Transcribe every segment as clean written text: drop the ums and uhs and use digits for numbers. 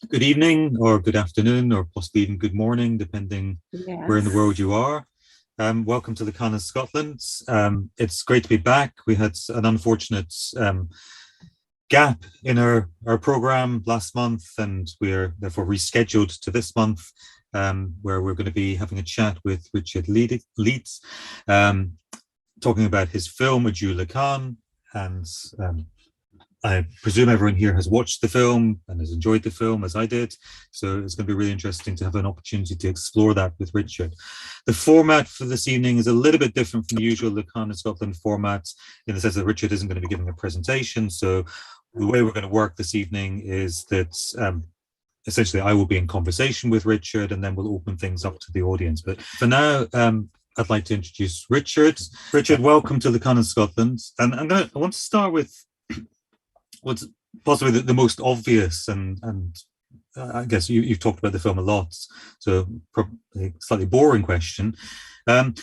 Good evening, or good afternoon, or possibly even good morning, depending where in the Yes. world you are. Welcome to Lacan in Scotland. It's great to be back. We had an unfortunate gap in our program last month, and we're therefore rescheduled to this month, where we're going to be having a chat with Richard Leeds, talking about his film Adieu Lacan, and I presume everyone here has watched the film and has enjoyed the film as I did. So it's going to be really interesting to have an opportunity to explore that with Richard. The format for this evening is a little bit different from the usual Lacan in Scotland format, in the sense that Richard isn't going to be giving a presentation. So the way we're going to work this evening is that essentially I will be in conversation with Richard, and then we'll open things up to the audience. But for now, I'd like to introduce Richard. Richard, welcome to Lacan in Scotland. And I want to start with what's possibly the most obvious, and I guess you've talked about the film a lot, so probably slightly boring question. Um,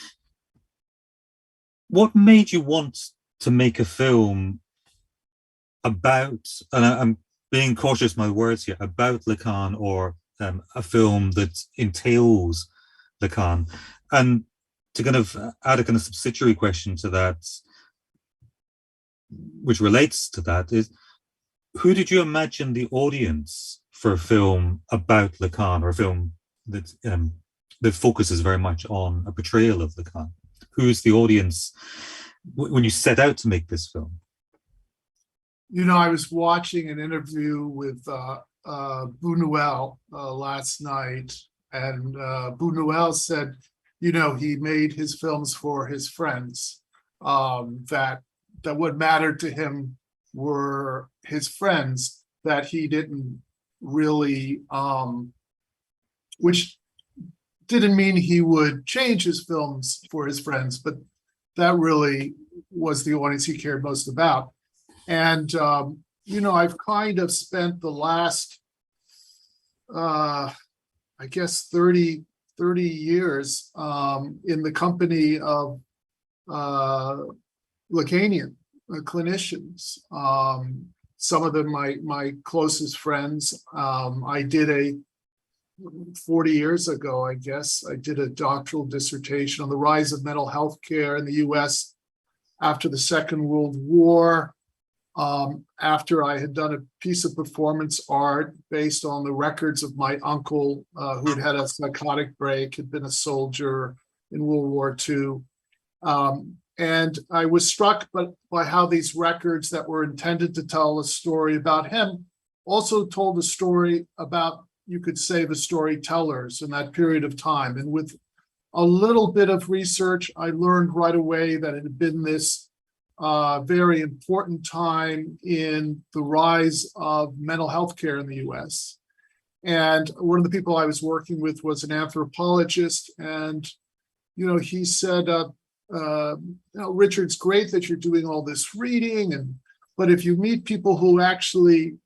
what made you want to make a film about, and I'm being cautious with my words here, about Lacan, or a film that entails Lacan? And to kind of add a kind of subsidiary question to that, which relates to that, is who did you imagine the audience for a film about Lacan, or a film that focuses very much on a portrayal of Lacan? Who's the audience when you set out to make this film? I was watching an interview with Buñuel last night, and Buñuel said, he made his films for his friends. That what mattered to him were his friends. That he didn't really, which didn't mean he would change his films for his friends, but that really was the audience he cared most about. And, I've kind of spent the last, I guess, 30 years in the company of Lacanian clinicians. Some of them my closest friends. I did 40 years ago, I guess, I did a doctoral dissertation on the rise of mental health care in the US after the Second World War. After I had done a piece of performance art based on the records of my uncle, who had had a psychotic break, had been a soldier in World War II. And I was struck by how these records that were intended to tell a story about him also told a story about, you could say, the storytellers in that period of time. And with a little bit of research, I learned right away that it had been this very important time in the rise of mental health care in the US. And one of the people I was working with was an anthropologist. And, he said, Richard, it's great that you're doing all this reading, but if you meet people who actually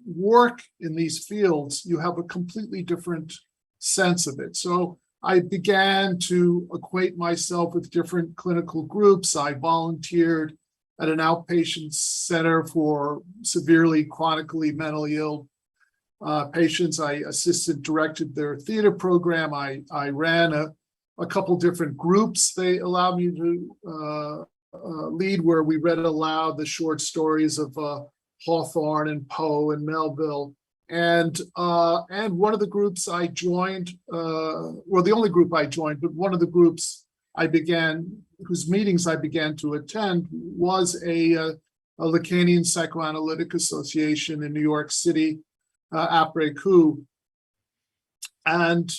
work in these fields, you have a completely different sense of it. So I began to acquaint myself with different clinical groups. I volunteered at an outpatient center for severely chronically mentally ill patients. I directed their theater program. I ran a couple different groups they allowed me to lead, where we read aloud the short stories of Hawthorne and Poe and Melville. And one of the groups I joined, well, the only group I joined, but one of the groups whose meetings I began to attend, was a Lacanian Psychoanalytic Association in New York City, après coup. And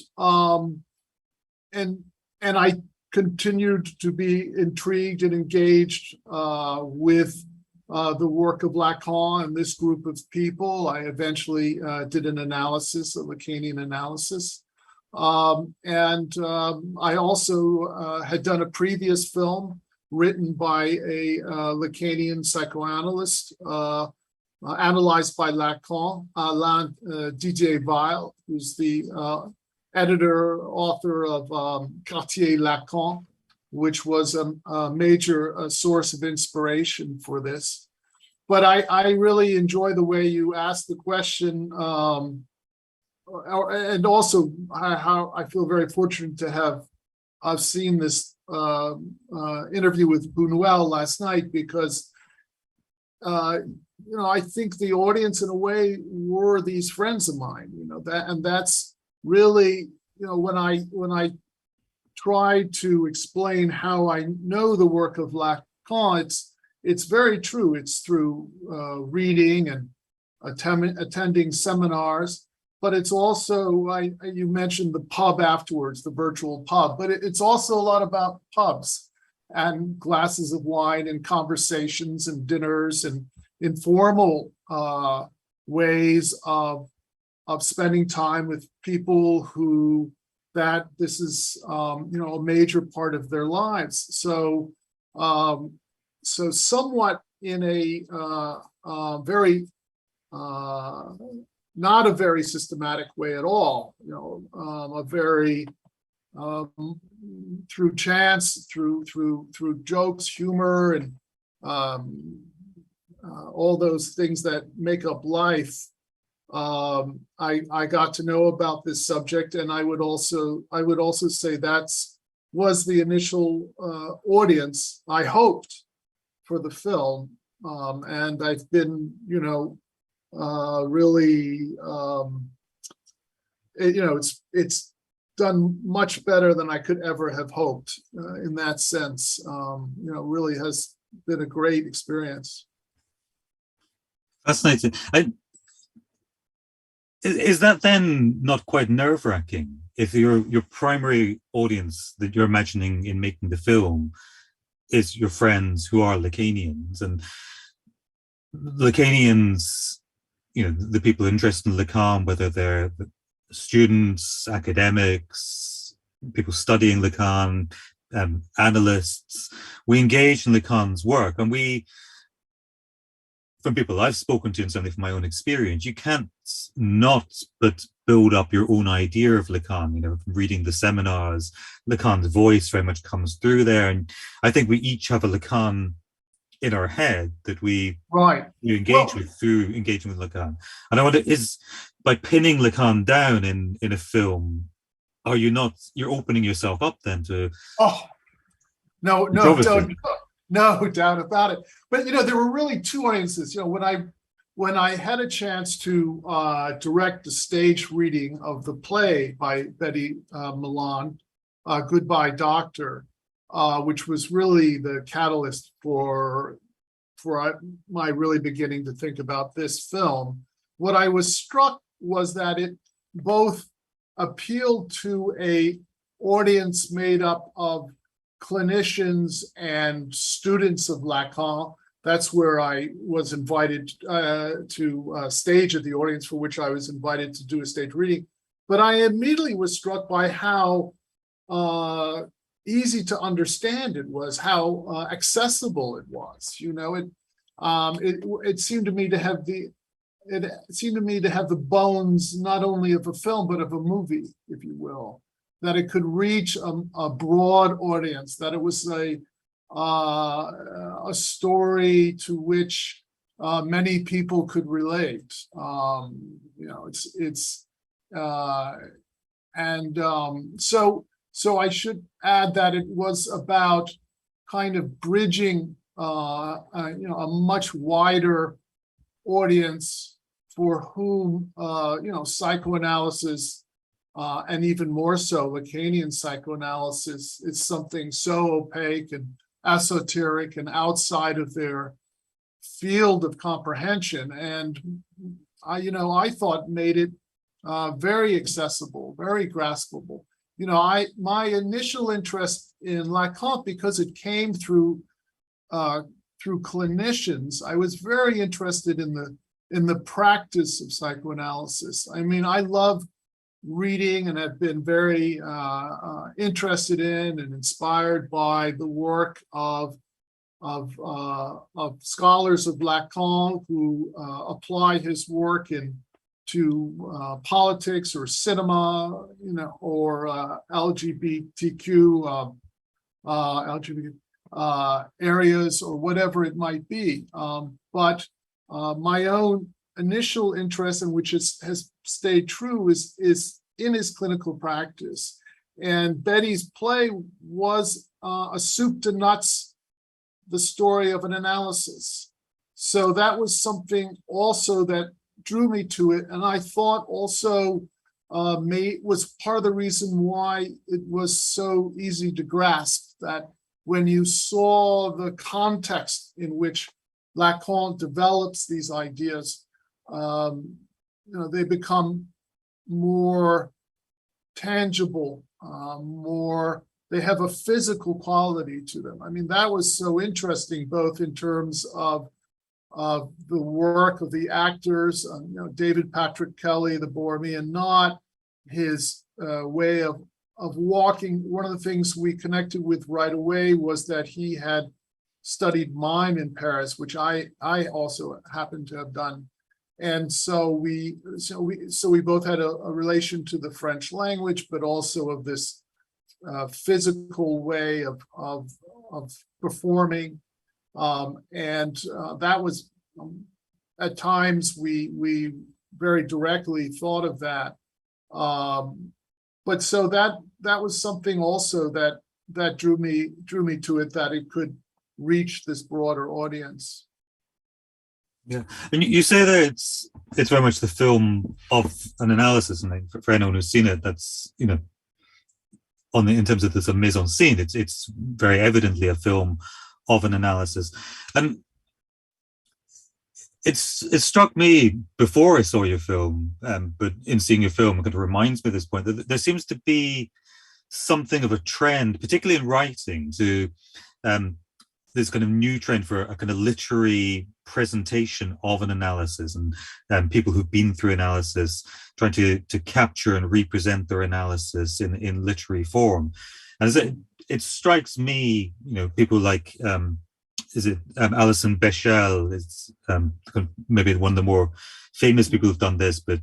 I continued to be intrigued and engaged with the work of Lacan and this group of people. I eventually did an analysis, a Lacanian analysis. I also had done a previous film written by a Lacanian psychoanalyst, analyzed by Lacan, Didier Weil, who's the editor, author of Quartier Lacan, which was a major source of inspiration for this. But I really enjoy the way you asked the question. and also how I feel very fortunate to have I've seen this interview with Buñuel last night, because I think the audience in a way were these friends of mine, that's really, when I try to explain how I know the work of Lacan, it's very true. It's through reading and attending seminars, but it's also, you mentioned the pub afterwards, the virtual pub, but it's also a lot about pubs and glasses of wine and conversations and dinners and informal ways of spending time with people who that this is a major part of their lives. So somewhat in a very not a very systematic way at all, a very through chance, through jokes, humor, and all those things that make up life. I got to know about this subject, and I would also say was the initial audience I hoped for the film, and I've been really it's done much better than I could ever have hoped in that sense. Really has been a great experience. Fascinating. Is that then not quite nerve-wracking if your primary audience that you're imagining in making the film is your friends who are Lacanians, and Lacanians, the people interested in Lacan, whether they're students, academics, people studying Lacan, analysts, we engage in Lacan's work, and from people I've spoken to, and certainly from my own experience, you can't not but build up your own idea of Lacan. From reading the seminars, Lacan's voice very much comes through there, and I think we each have a Lacan in our head that we engage with through engaging with Lacan. And I wonder, is by pinning Lacan down in a film, you're opening yourself up then to no doubt about it. But there were really two audiences. When I had a chance to direct a stage reading of the play by Betty Milan, Goodbye Doctor, which was really the catalyst for my really beginning to think about this film. What I was struck was that it both appealed to a audience made up of clinicians and students of Lacan. That's where I was invited to stage at the audience for which I was invited to do a stage reading. But I immediately was struck by how easy to understand it was, how accessible it was. It seemed to me to have the bones not only of a film but of a movie, if you will. That it could reach a broad audience, that it was a story to which many people could relate. So I should add that it was about kind of bridging a much wider audience for whom psychoanalysis, and even more so Lacanian psychoanalysis, is something so opaque and esoteric and outside of their field of comprehension, and I thought made it very accessible, very graspable. My initial interest in Lacan, because it came through clinicians, I was very interested in the practice of psychoanalysis. I mean, I love reading and have been very interested in and inspired by the work of scholars of Lacan who apply his work to politics or cinema, or LGBTQ areas, or whatever it might be. But my own initial interest, and which has stayed true is in his clinical practice. And Betty's play was a soup to nuts, the story of an analysis. So that was something also that drew me to it. And I thought also was part of the reason why it was so easy to grasp, that when you saw the context in which Lacan develops these ideas, they become more tangible, they have a physical quality to them. I mean, that was so interesting, both in terms of the work of the actors, David Patrick Kelly, the Borromean knot, his way of walking. One of the things we connected with right away was that he had studied mime in Paris, which I also happened to have done. And so we both had a relation to the French language, but also of this physical way of performing. And that was, at times, we very directly thought of that. But so that was something also that drew me to it, that it could reach this broader audience. Yeah, and you say that it's very much the film of an analysis, and for anyone who's seen it, that's in terms of the mise en scene, it's very evidently a film of an analysis. And it struck me before I saw your film, but in seeing your film, it kind of reminds me at this point that there seems to be something of a trend, particularly in writing, to this kind of new trend for a kind of literary presentation of an analysis, and people who've been through analysis trying to capture and represent their analysis in literary form. And it strikes me, people like Alison Bechdel is maybe one of the more famous people who've done this, but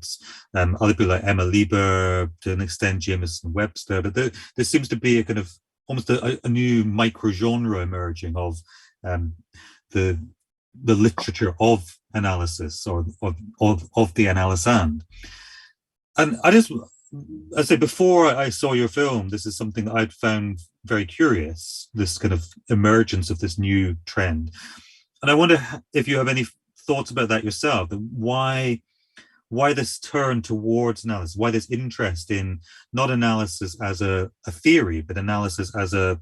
other people like Emma Lieber, to an extent Jameson Webster. But there seems to be a kind of almost a new micro-genre emerging of the literature of analysis, or of the analysand. And I say, before I saw your film, this is something that I'd found very curious, this kind of emergence of this new trend. And I wonder if you have any thoughts about that yourself, why this turn towards analysis, why this interest in not analysis as a theory, but analysis as a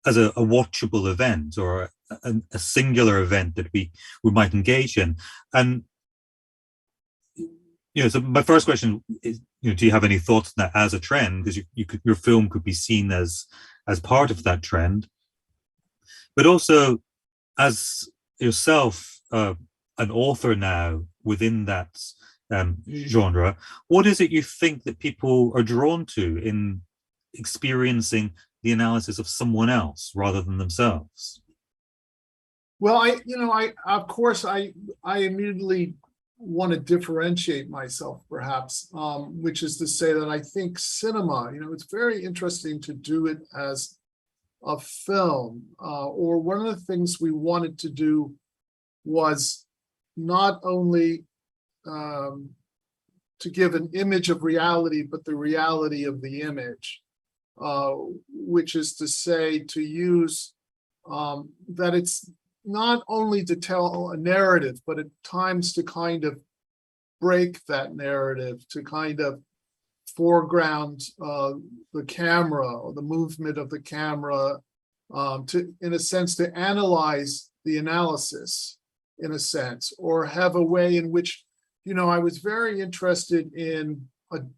watchable event, or a singular event that we might engage in. And so my first question is, do you have any thoughts on that as a trend? Because your film could be seen as part of that trend, but also as yourself, an author now within that genre. What is it you think that people are drawn to in experiencing the analysis of someone else rather than themselves? Well, of course, I immediately want to differentiate myself, perhaps, which is to say that I think cinema, it's very interesting to do it as a film. Or one of the things we wanted to do was not only to give an image of reality, but the reality of the image, which is to say, to use that it's not only to tell a narrative, but at times to kind of break that narrative, to kind of foreground the camera, or the movement of the camera, in a sense, to analyze the analysis, in a sense, or have a way in which, I was very interested in,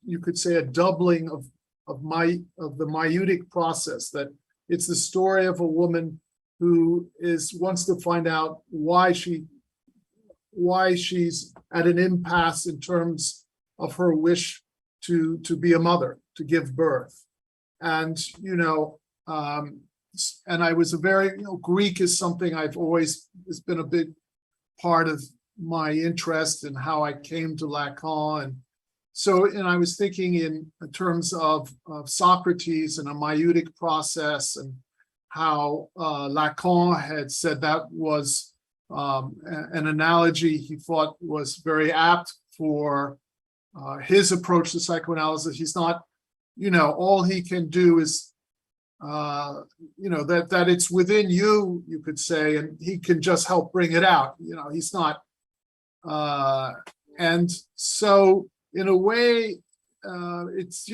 you could say, a doubling of the maieutic process, that it's the story of a woman who wants to find out why she's at an impasse in terms of her wish to be a mother, to give birth. And and I was Greek is something it's been a big part of my interest in how I came to Lacan. And I was thinking in terms of Socrates and a maieutic process, and how Lacan had said that was an analogy he thought was very apt for his approach to psychoanalysis. He's not, all he can do is, that it's within you, you could say, and he can just help bring it out. He's not, and so in a way, it's,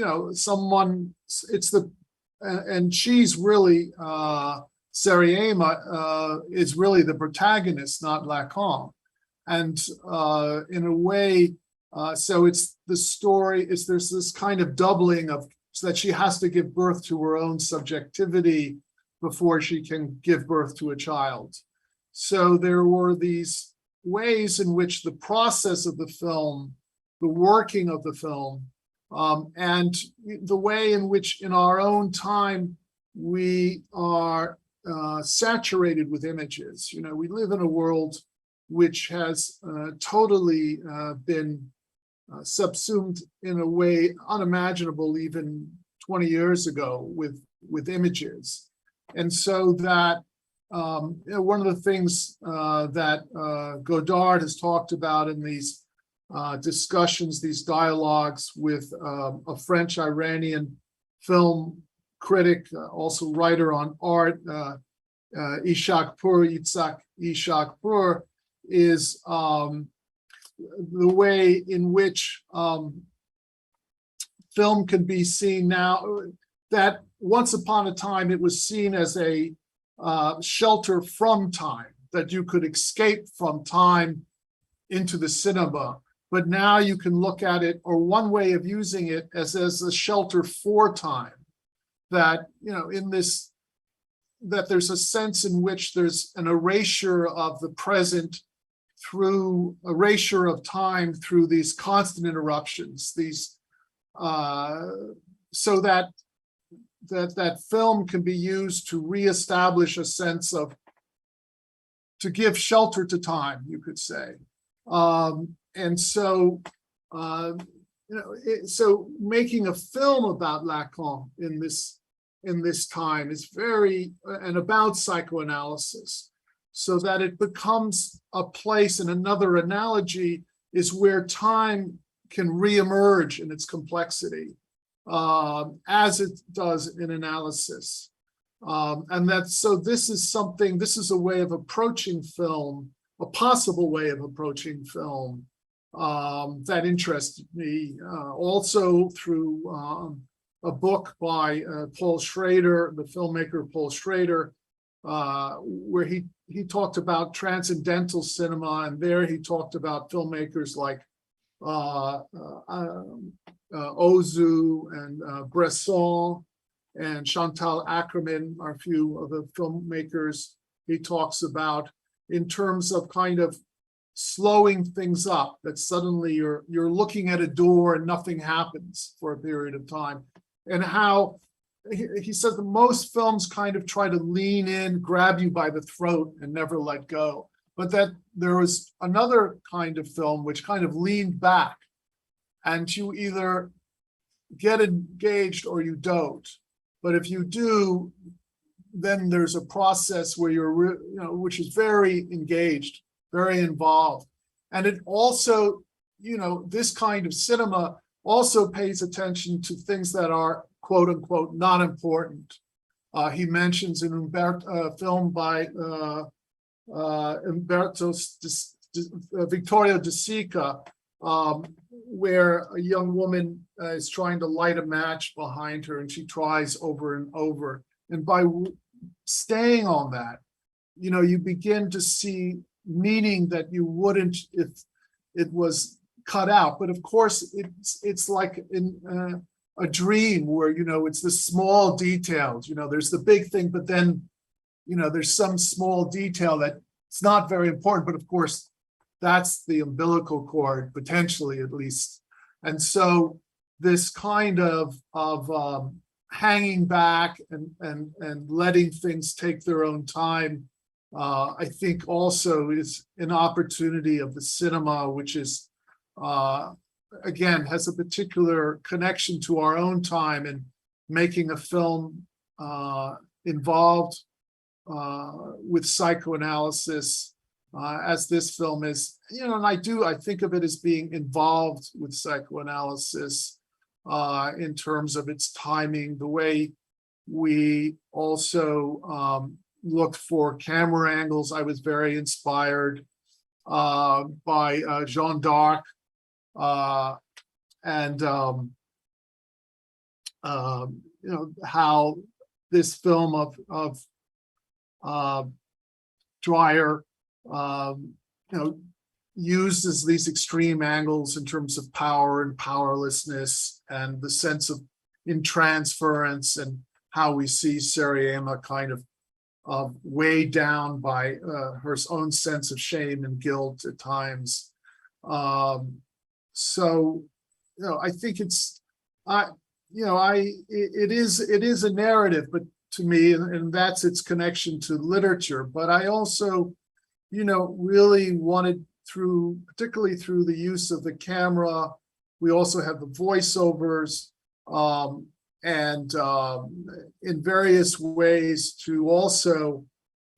and she's really, Seriema is really the protagonist, not Lacan. And in a way, so it's the story, there's this kind of doubling of, so that she has to give birth to her own subjectivity before she can give birth to a child. So there were these ways in which the process of the film, the working of the film, and the way in which in our own time we are saturated with images. We live in a world which has totally been subsumed in a way unimaginable even 20 years ago with images. And so that one of the things that Godard has talked about in these discussions, these dialogues with a French-Iranian film critic, also writer on art, Yitzhak Pur, is the way in which film can be seen now, that once upon a time it was seen as a shelter from time, that you could escape from time into the cinema. But now you can look at it, or one way of using it, as a shelter for time. That, in this, that there's a sense in which there's an erasure of the present through erasure of time through these constant interruptions, these so that film can be used to reestablish a sense of, to give shelter to time, you could say. And so, so making a film about Lacan in this time is very, and about psychoanalysis, so that it becomes a place, and another analogy is where time can reemerge in its complexity, as it does in analysis. And that's, so this is a way of approaching film, a possible way of approaching film that interested me. Also through a book by Paul Schrader, the filmmaker Paul Schrader, where he talked about transcendental cinema, and there he talked about filmmakers like Ozu and Bresson and Chantal Akerman are a few of the filmmakers he talks about, in terms of kind of slowing things up, that suddenly you're looking at a door and nothing happens for a period of time. And how he says that most films kind of try to lean in, grab you by the throat and never let go. But that there was another kind of film which kind of leaned back, and you either get engaged or you don't. But if you do, then there's a process where you're, which is very engaged, very involved. And it also, this kind of cinema also pays attention to things that are, quote unquote, not important. He mentions an film by Victoria De Sica, where a young woman is trying to light a match behind her, and she tries over and over. And by staying on that, you begin to see meaning that you wouldn't if it was cut out. But of course, it's like in a dream where, it's the small details, there's the big thing, but then, there's some small detail that it's not very important, but of course, that's the umbilical cord, potentially at least. And so this kind of hanging back and letting things take their own time, I think also is an opportunity of the cinema, which is, again, has a particular connection to our own time, and making a film involved with psychoanalysis as this film is, and I think of it as being involved with psychoanalysis in terms of its timing, the way we also looked for camera angles. I was very inspired by Jeanne d'Arc and how this film of Dreyer uses these extreme angles in terms of power and powerlessness and the sense of intransference, and how we see Seriema kind of weighed down by her own sense of shame and guilt at times. So I think it is a narrative, but to me, and that's its connection to literature. But I also, really wanted particularly through the use of the camera, we also have the voiceovers, and in various ways to also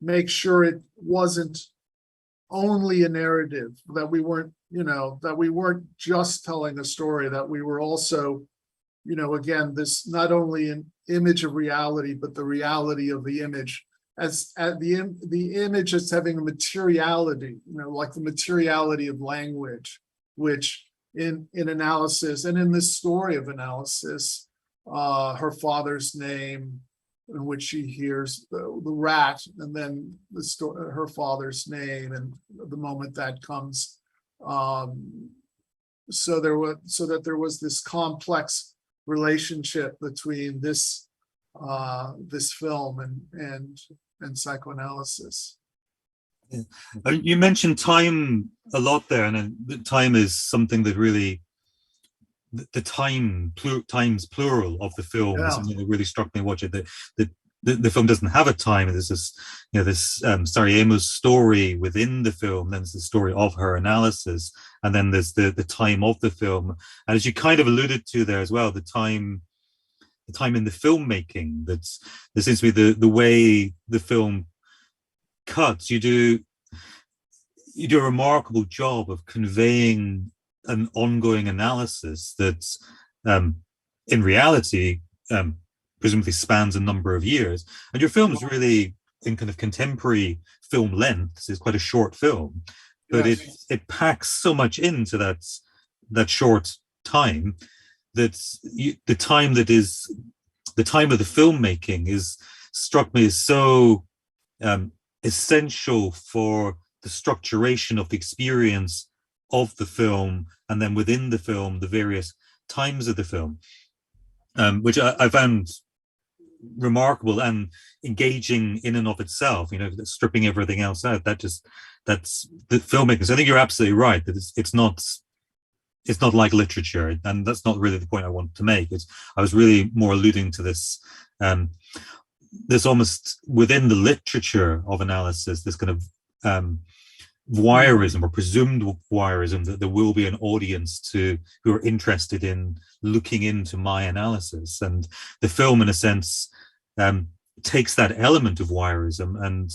make sure it wasn't only a narrative, that we weren't just telling a story, that we were also, again, this not only an image of reality, but the reality of the image as the image as having a materiality, like the materiality of language, which in analysis and in this story of analysis, her father's name, in which she hears the rat, and then her father's name, and the moment that comes, so that there was this complex relationship between this film and psychoanalysis. Yeah. You mentioned time a lot there, and time is something that really, the times plural of the film is something that really struck me watching it. The film doesn't have a time. There's this, Seriema's story within the film. Then there's the story of her analysis, and then there's the time of the film. And as you kind of alluded to there as well, the time in the filmmaking. There seems to be the way the film cuts. You do a remarkable job of conveying an ongoing analysis that, in reality, presumably spans a number of years. And your film is really, in kind of contemporary film length, is quite a short film, but it packs so much into that short time, that the time of the filmmaking is struck me as so essential for the structuration of the experience of the film, and then within the film, the various times of the film, which I found remarkable and engaging in and of itself. Stripping everything else out, that's the filmmakers. I think you're absolutely right that it's not like literature, and that's not really the point I wanted to make. I was really more alluding to this, this almost within the literature of analysis, this kind of voyeurism or presumed voyeurism, that there will be an audience who are interested in looking into my analysis. And the film, in a sense, takes that element of voyeurism and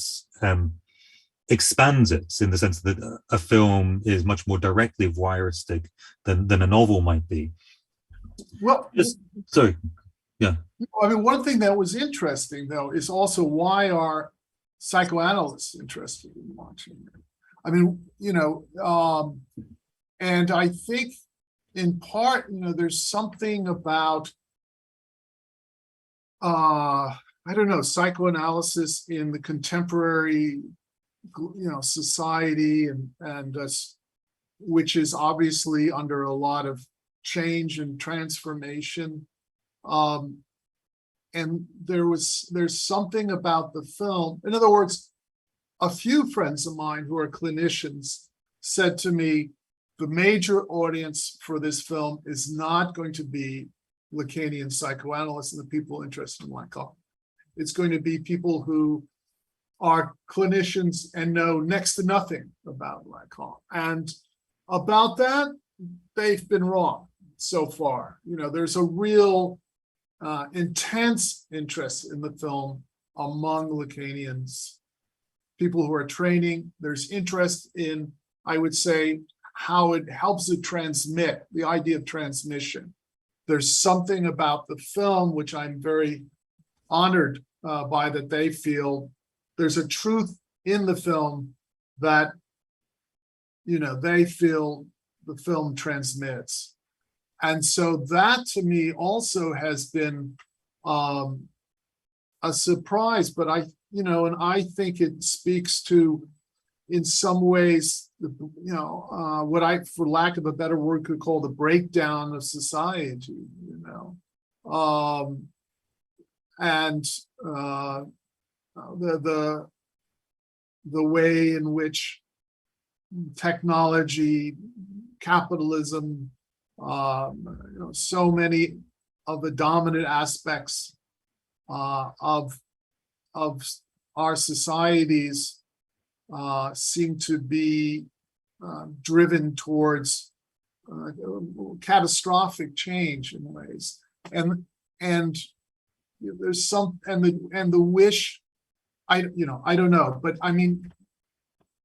expands it, in the sense that a film is much more directly voyeuristic than a novel might be. Well, sorry. Yeah. I mean, one thing that was interesting, though, is also why are psychoanalysts interested in watching it? I mean, and I think in part, there's something about, I don't know, psychoanalysis in the contemporary, society, and which is obviously under a lot of change and transformation. And there's something about the film. In other words, a few friends of mine who are clinicians said to me, the major audience for this film is not going to be Lacanian psychoanalysts and the people interested in Lacan. It's going to be people who are clinicians and know next to nothing about Lacan. And about that, they've been wrong so far. There's a real intense interest in the film among Lacanians, people who are training. There's interest in, I would say, how it helps it transmit, the idea of transmission. There's something about the film, which I'm very honored by, that they feel there's a truth in the film that, they feel the film transmits. And so that to me also has been a surprise, but and I think it speaks to, in some ways, what I, for lack of a better word, could call the breakdown of society, and the way in which technology, capitalism, so many of the dominant aspects of our societies seem to be driven towards catastrophic change in ways, and there's some, and the wish, I don't know, but I mean,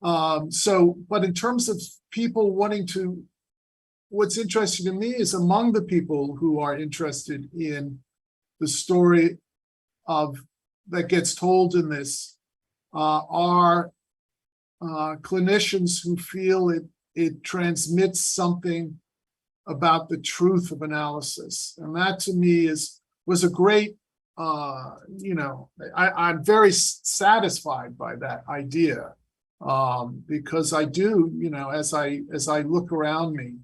but in terms of people wanting to, what's interesting to me is among the people who are interested in the story that gets told in this are clinicians who feel it transmits something about the truth of analysis, and that to me was a great, I'm very satisfied by that idea, because I do, as I look around me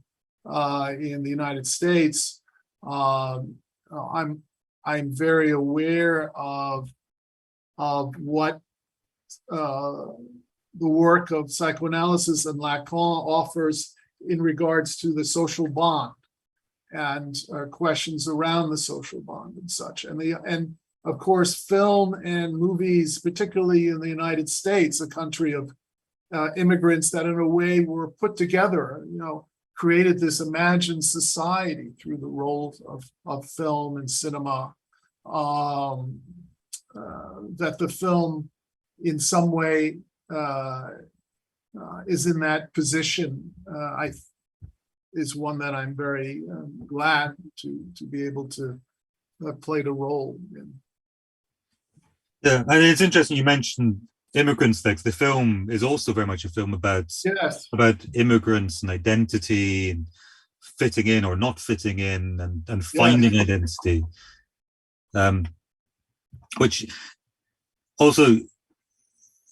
in the United States, I'm very aware of what the work of psychoanalysis and Lacan offers in regards to the social bond and questions around the social bond and such. And of course, film and movies, particularly in the United States, a country of immigrants that in a way were put together, created this imagined society through the role of film and cinema, that the film in some way is in that position, is one that I'm very glad to be able to have played a role in. Yeah, and it's interesting you mentioned immigrants. The film is also very much a film about immigrants and identity and fitting in or not fitting in, and finding identity, which also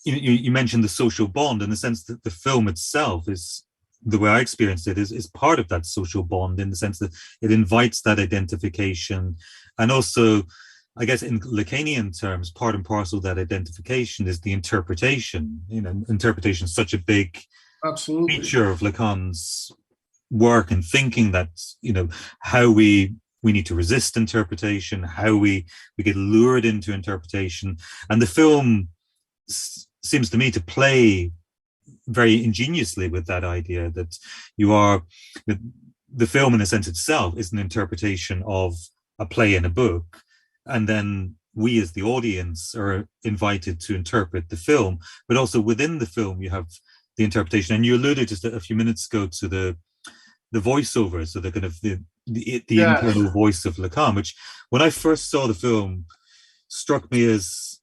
you mentioned the social bond, in the sense that the film itself is, the way I experienced it, is part of that social bond, in the sense that it invites that identification. And also, I guess in Lacanian terms, part and parcel of that identification is the interpretation. Interpretation is such a big feature of Lacan's work and thinking, that how we need to resist interpretation, how we get lured into interpretation. And the film seems to me to play very ingeniously with that idea, that the film in a sense itself is an interpretation of a play in a book, and then we as the audience are invited to interpret the film. But also within the film you have the interpretation, and you alluded just a few minutes ago to the voiceover, so the kind of the internal voice of Lacan, which when I first saw the film struck me as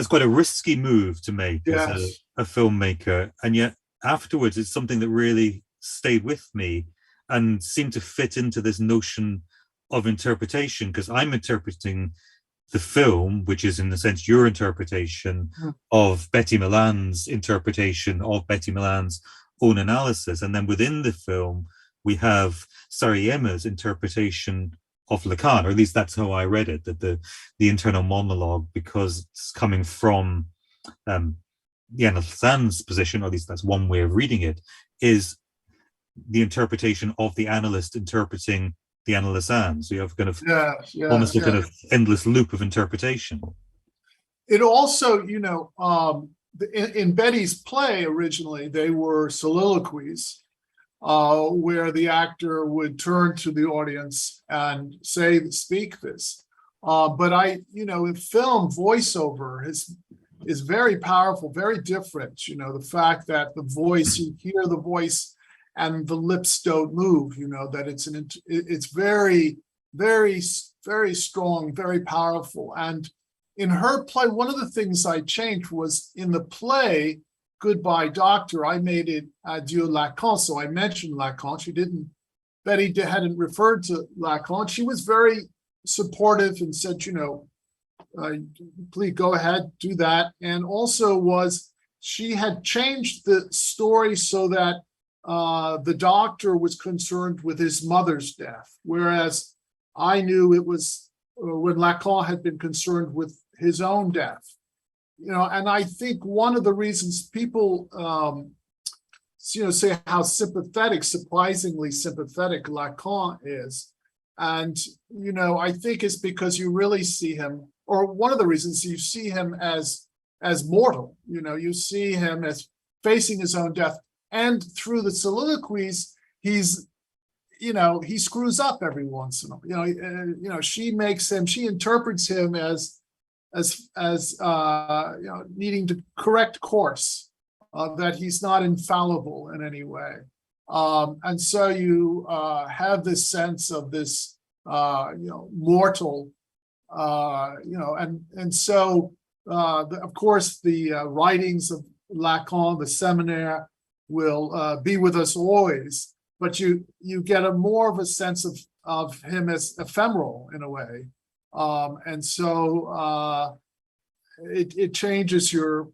quite a risky move to make as a filmmaker, and yet afterwards it's something that really stayed with me and seemed to fit into this notion of interpretation, because I'm interpreting the film, which is in a sense your interpretation of Betty Milan's interpretation of Betty Milan's own analysis, and then within the film we have Seriema's interpretation of Lacan, or at least that's how I read it, that the internal monologue, because it's coming from the analyst's position, or at least that's one way of reading it, is the interpretation of the analyst interpreting the analyst. So you have kind of almost a kind of endless loop of interpretation. It also, in Betty's play originally, they were soliloquies, where the actor would turn to the audience and speak this. But in film, voiceover is very powerful, very different. You know, the fact that the voice, you hear the voice and the lips don't move, you know, that it's very, very, very strong, very powerful. And in her play, one of the things I changed was in the play, Goodbye Doctor, I made it Adieu Lacan. So I mentioned Lacan. Betty hadn't referred to Lacan. She was very supportive and said, you know, please go ahead, do that. And also she had changed the story so that the doctor was concerned with his mother's death, whereas I knew it was when Lacan had been concerned with his own death. You know, and I think one of the reasons people, you know, say how sympathetic, surprisingly sympathetic Lacan is, and you know, I think it's because you really see him, or one of the reasons you see him as mortal. You know, you see him as facing his own death, and through the soliloquies, he's, you know, he screws up every once in a while. You know, she interprets him as you know, needing to correct course, that he's not infallible in any way. And so you have this sense of this, you know, mortal, you know, and so, of course, the writings of Lacan, the Seminaire, will be with us always, but you get a more of a sense of him as ephemeral in a way. And so it changes your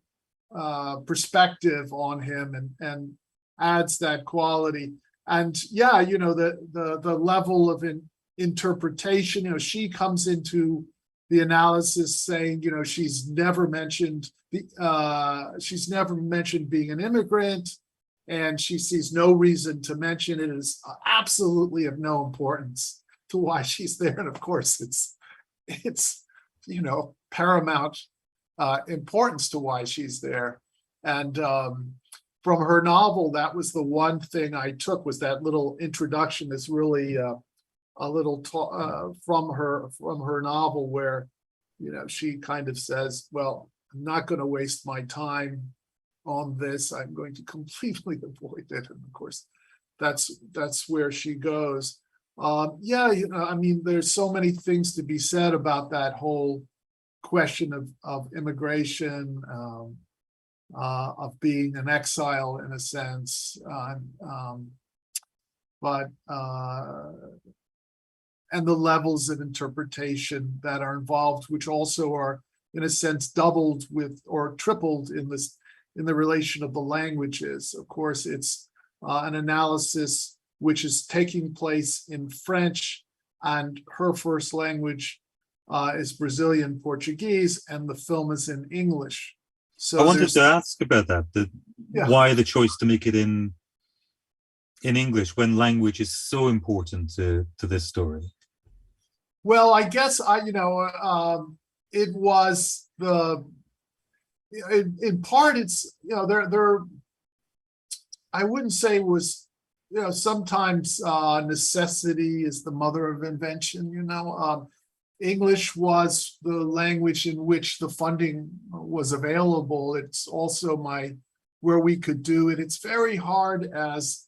perspective on him and adds that quality. And yeah, you know, the level of interpretation, you know, she comes into the analysis saying, you know, she's never mentioned being an immigrant, and she sees no reason to mention it. Is absolutely of no importance to why she's there. And of course, it's you know, paramount importance to why she's there. And from her novel, that was the one thing I took, was that little introduction that's really a little from her novel, where, you know, she kind of says, well, I'm not going to waste my time on this. I'm going to completely avoid it. And of course, that's where she goes. Yeah, you know, I mean, there's so many things to be said about that whole question of immigration, of being an exile in a sense, but and the levels of interpretation that are involved, which also are in a sense doubled with or tripled in the relation of the languages. Of course, it's an analysis which is taking place in French, and her first language is Brazilian Portuguese, and the film is in English. So I wanted to ask about that. Yeah. Why the choice to make it in English when language is so important to this story? Well, I guess it was in part, it's, you know, there I wouldn't say it was, you know, sometimes necessity is the mother of invention. You know, English was the language in which the funding was available. It's also where we could do it. It's very hard as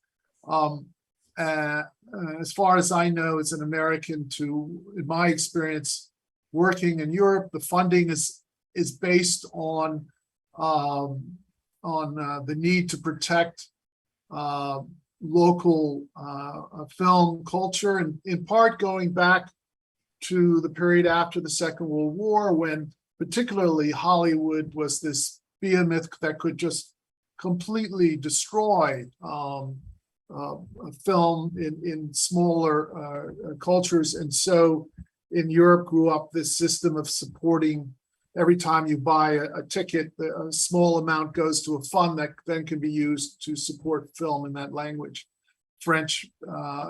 far as I know, as an American, in my experience, working in Europe, the funding is based on the need to protect local film culture, and in part going back to the period after the Second World War, when particularly Hollywood was this behemoth that could just completely destroy film in smaller cultures. And so in Europe grew up this system of supporting, every time you buy a ticket, a small amount goes to a fund that then can be used to support film in that language, French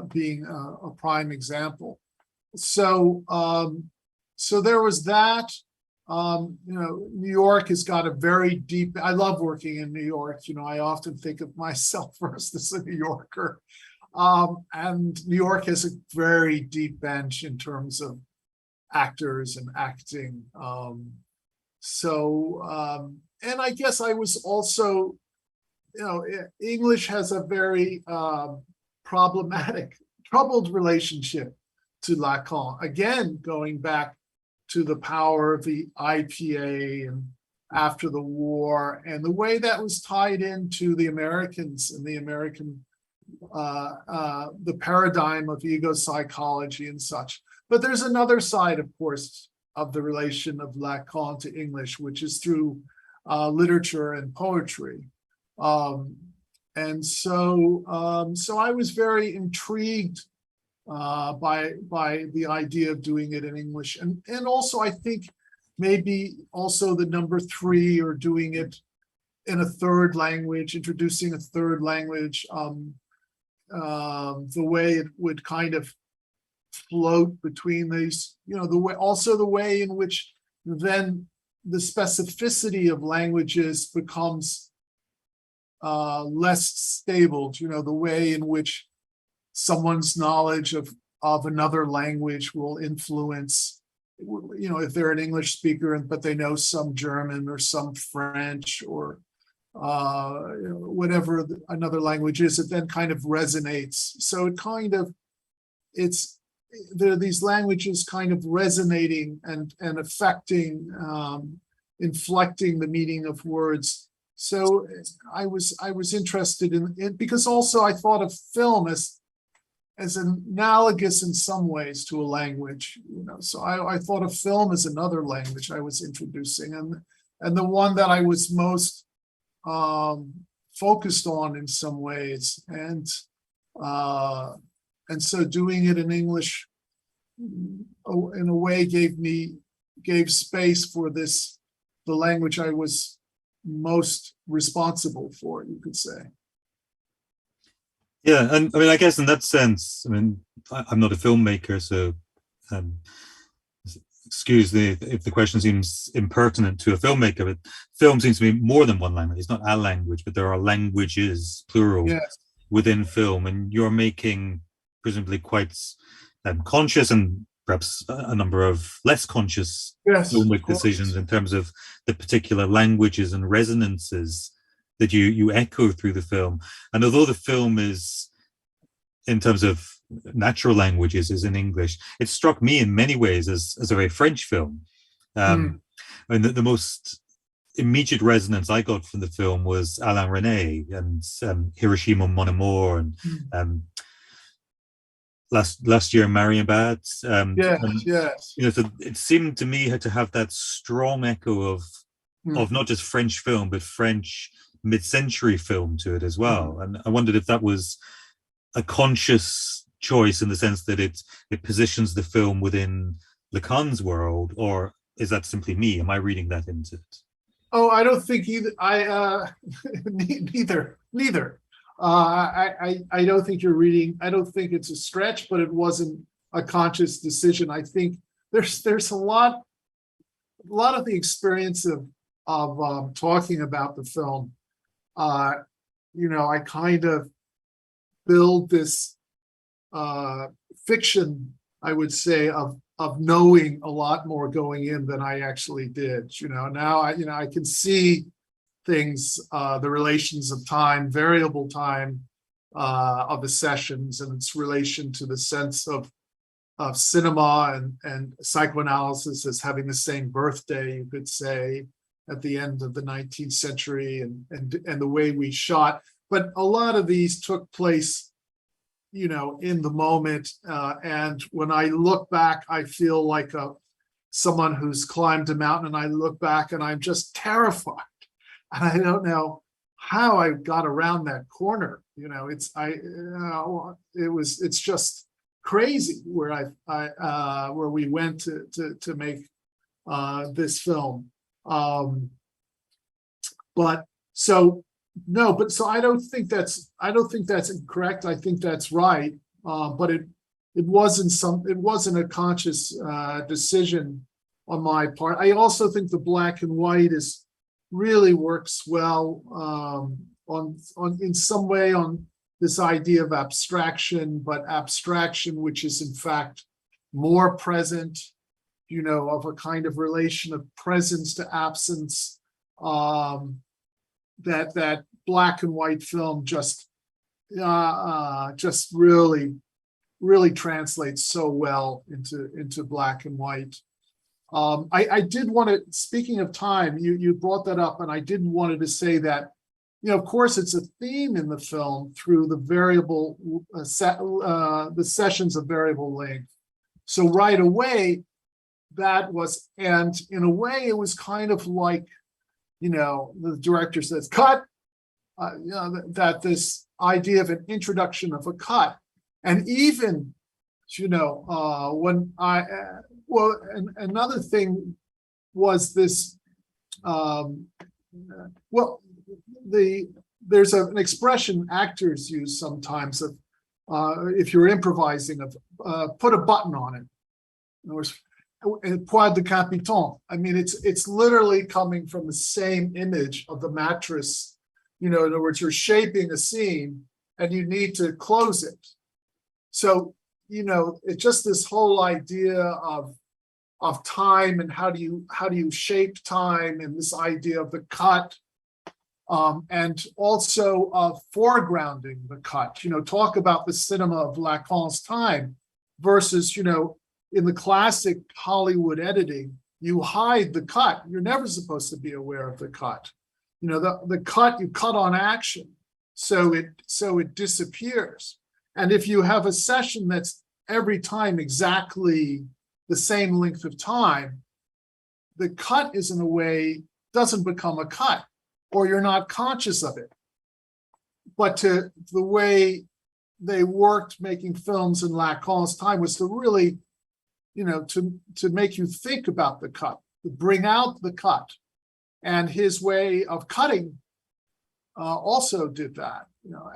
being a prime example. So there was that. You know, New York has got a very deep, I love working in New York. You know, I often think of myself first as a New Yorker. And New York has a very deep bench in terms of actors and acting. So, and I guess I was also, English has a very problematic, troubled relationship to Lacan. Again, going back to the power of the IPA and after the war, and the way that was tied into the Americans and the American, the paradigm of ego psychology and such. But there's another side, of course, of the relation of Lacan to English, which is through literature and poetry. And so I was very intrigued by the idea of doing it in English, and also I think maybe also the number three, or doing it in a third language, introducing a third language, the way it would kind of float between these, the way, also the way in which then the specificity of languages becomes less stable, the way in which someone's knowledge of another language will influence, if they're an English speaker, but they know some German or some French or whatever another language is, it then kind of resonates. So it kind of, there are these languages kind of resonating and affecting, inflecting the meaning of words. So I was interested in it because also I thought of film as analogous in some ways to a language, So I thought of film as another language I was introducing, and the one that I was most focused on in some ways, and so doing it in English in a way gave space for the language I was most responsible for, you could say. Yeah, and I mean, I guess in that sense, I mean, I'm not a filmmaker, so excuse if the question seems impertinent to a filmmaker, but film seems to be more than one language. It's not a language, but there are languages, plural, yes, within film, and you're making presumably quite conscious and perhaps a number of less conscious filmic decisions in terms of the particular languages and resonances that you echo through the film. And although the film is, in terms of natural languages, is in English, it struck me in many ways as a very French film. And the most immediate resonance I got from the film was Alain Resnais and Hiroshima Mon Amour, and last year Marienbad. Yes. So it seemed to me to have that strong echo of not just French film, but French mid-century film to it as well. And I wondered if that was a conscious choice in the sense that it positions the film within Lacan's world, or is that simply me? Am I reading that into it? Oh, I don't think either. Neither. I don't think you're reading. I don't think it's a stretch, but it wasn't a conscious decision. I think there's a lot of the experience of talking about the film. I kind of build this fiction, I would say, of knowing a lot more going in than I actually did. Now I can see things, the relations of time, variable time of the sessions, and its relation to the sense of cinema and psychoanalysis as having the same birthday, you could say, at the end of the 19th century, and the way we shot. But a lot of these took place, in the moment. And when I look back, I feel like someone who's climbed a mountain, and I look back and I'm just terrified. And I don't know how I got around that corner. It's just crazy where where we went to make this film. So I don't think that's incorrect. I think that's right. But it wasn't a conscious decision on my part. I also think the black and white really works well on in some way on this idea of abstraction, but abstraction which is in fact more present of a kind of relation of presence to absence, that black and white film just really translates so well into black and white. I did want to, speaking of time, you brought that up, and I did wanted to say that, of course, it's a theme in the film through the variable, the sessions of variable length. So right away, that was, and in a way, it was kind of like, the director says, cut, that this idea of an introduction of a cut. And even, when and another thing was this, there's an expression actors use sometimes of, if you're improvising, of put a button on it. In other words, poids de capiton. I mean, it's literally coming from the same image of the mattress. In other words, you're shaping a scene and you need to close it. So, it's just this whole idea of time and how do you shape time, and this idea of the cut, and also of foregrounding the cut. Talk about the cinema of Lacan's time versus, in the classic Hollywood editing, you hide the cut. You're never supposed to be aware of the cut. The cut, you cut on action, so it disappears. And if you have a session that's every time exactly the same length of time, the cut is, in a way, doesn't become a cut, or you're not conscious of it. But the way they worked making films in Lacan's time was to really, to make you think about the cut, to bring out the cut. And his way of cutting also did that,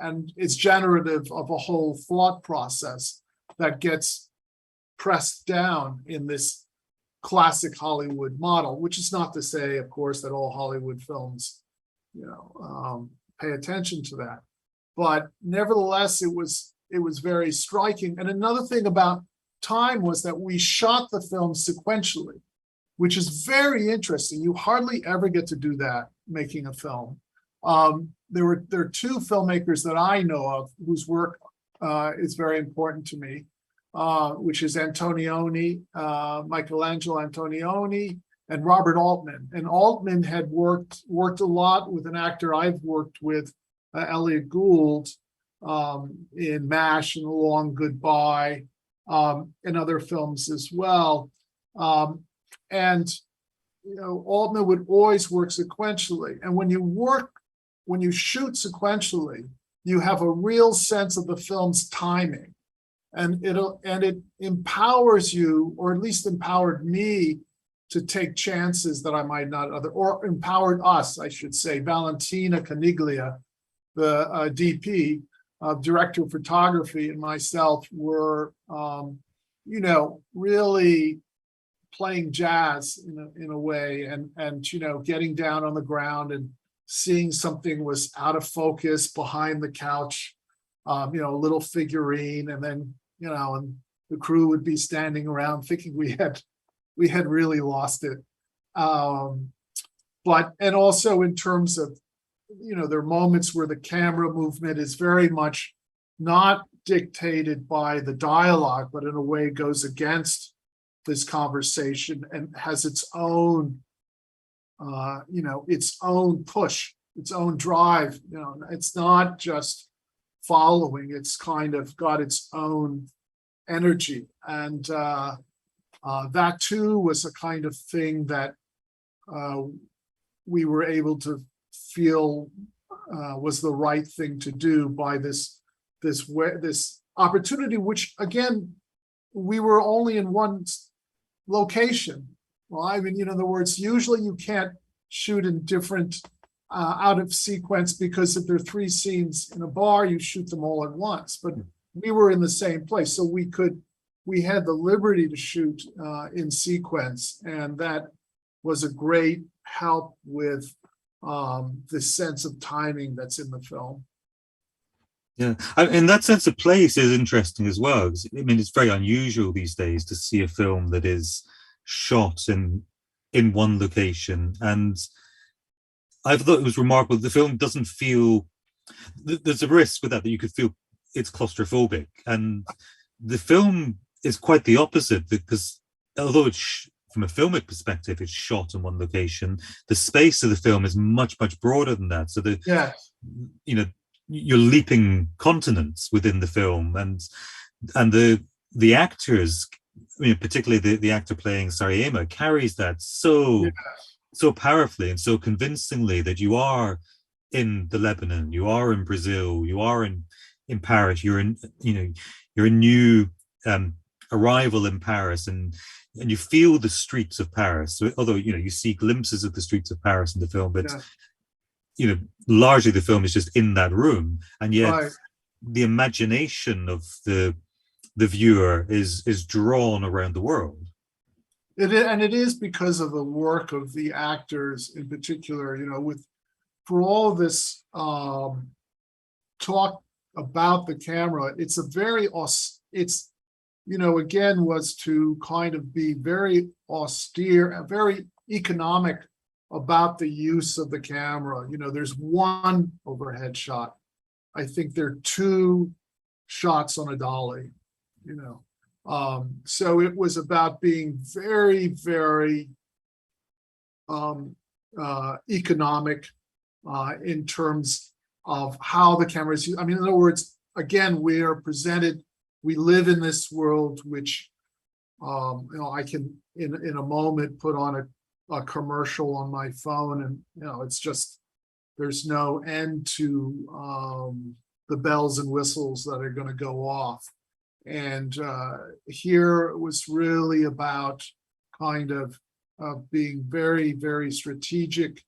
and it's generative of a whole thought process that gets pressed down in this classic Hollywood model, which is not to say, of course, that all Hollywood films, pay attention to that. But nevertheless, it was very striking. And another thing about time was that we shot the film sequentially, which is very interesting. You hardly ever get to do that making a film. There are two filmmakers that I know of whose work is very important to me, which is Antonioni, Michelangelo Antonioni, and Robert Altman. And Altman had worked a lot with an actor I've worked with, Elliot Gould, in MASH and A Long Goodbye, and other films as well. And Altman would always work sequentially. And when you shoot sequentially, you have a real sense of the film's timing. And it empowers you, or at least empowered me, to take chances that I might not or empowered us, I should say. Valentina Caniglia, the DP, director of photography, and myself were, really playing jazz in a way, and getting down on the ground and seeing something was out of focus behind the couch, a little figurine, and then and the crew would be standing around thinking we had really lost it. And also in terms of, there are moments where the camera movement is very much not dictated by the dialogue, but in a way goes against this conversation and has its own, its own push, its own drive. It's not just following, it's kind of got its own energy. And that too was a kind of thing that we were able to feel was the right thing to do by this opportunity, which again, we were only in one location. Well, I mean, in other words, usually you can't shoot in different out of sequence, because if there are three scenes in a bar, you shoot them all at once. But we were in the same place, so we had the liberty to shoot in sequence, and that was a great help with the sense of timing that's in the film. Yeah, and that sense of place is interesting as well. I mean, it's very unusual these days to see a film that is shot in one location. And I thought it was remarkable. The film doesn't feel, there's a risk with that you could feel it's claustrophobic. And the film is quite the opposite, because although it's from a filmic perspective, it's shot in one location, the space of the film is much, much broader than that. So you know, you're leaping continents within the film, and the actors, particularly the actor playing Seriema, carries that so powerfully and so convincingly that you are in the Lebanon, you are in Brazil, you are in Paris, you're a new arrival in Paris, and you feel the streets of Paris. So, although you see glimpses of the streets of Paris in the film, but largely the film is just in that room, and yet the imagination of the viewer is drawn around the world. It is because of the work of the actors in particular, for all this talk about the camera, it's again, was to kind of be very austere, very economic about the use of the camera. There's one overhead shot. I think there are two shots on a dolly, So it was about being very, very economic in terms of how the camera is used. In other words, again, we live in this world, which, I can in a moment put on a commercial on my phone, and, it's just, there's no end to the bells and whistles that are going to go off. And here it was really about kind of being very, very strategic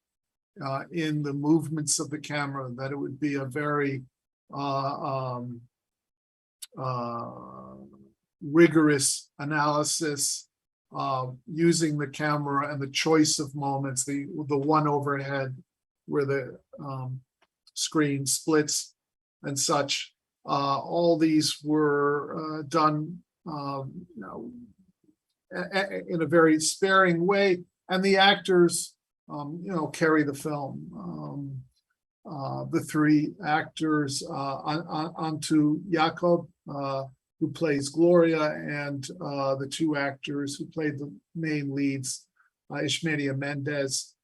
in the movements of the camera, that it would be a very rigorous analysis using the camera and the choice of moments, the one overhead where the screen splits and such. All these were done in a very sparing way, and the actors carry the film. The three actors, onto Jacob, who plays Gloria, and the two actors who played the main leads, Ishmedia Mendez,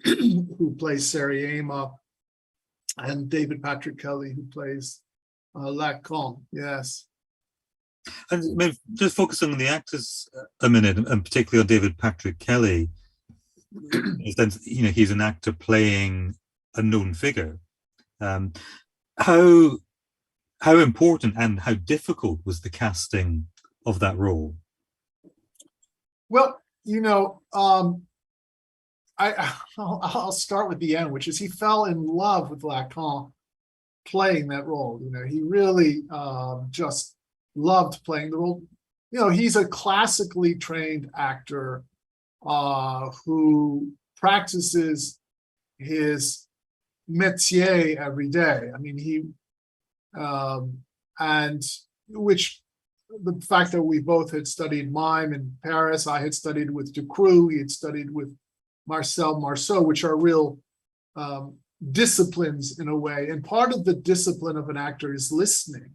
who plays Seriema, and David Patrick Kelly, who plays Lacan. Yes. And maybe just focusing on the actors a minute, and particularly on David Patrick Kelly, he's an actor playing a known figure. How important and how difficult was the casting of that role? Well, I'll start with the end, which is he fell in love with Lacan playing that role. He really just loved playing the role. He's a classically trained actor who practices his métier every day. And which the fact that we both had studied mime in Paris, I had studied with Ducreux, he had studied with Marcel Marceau, which are real disciplines in a way. And part of the discipline of an actor is listening,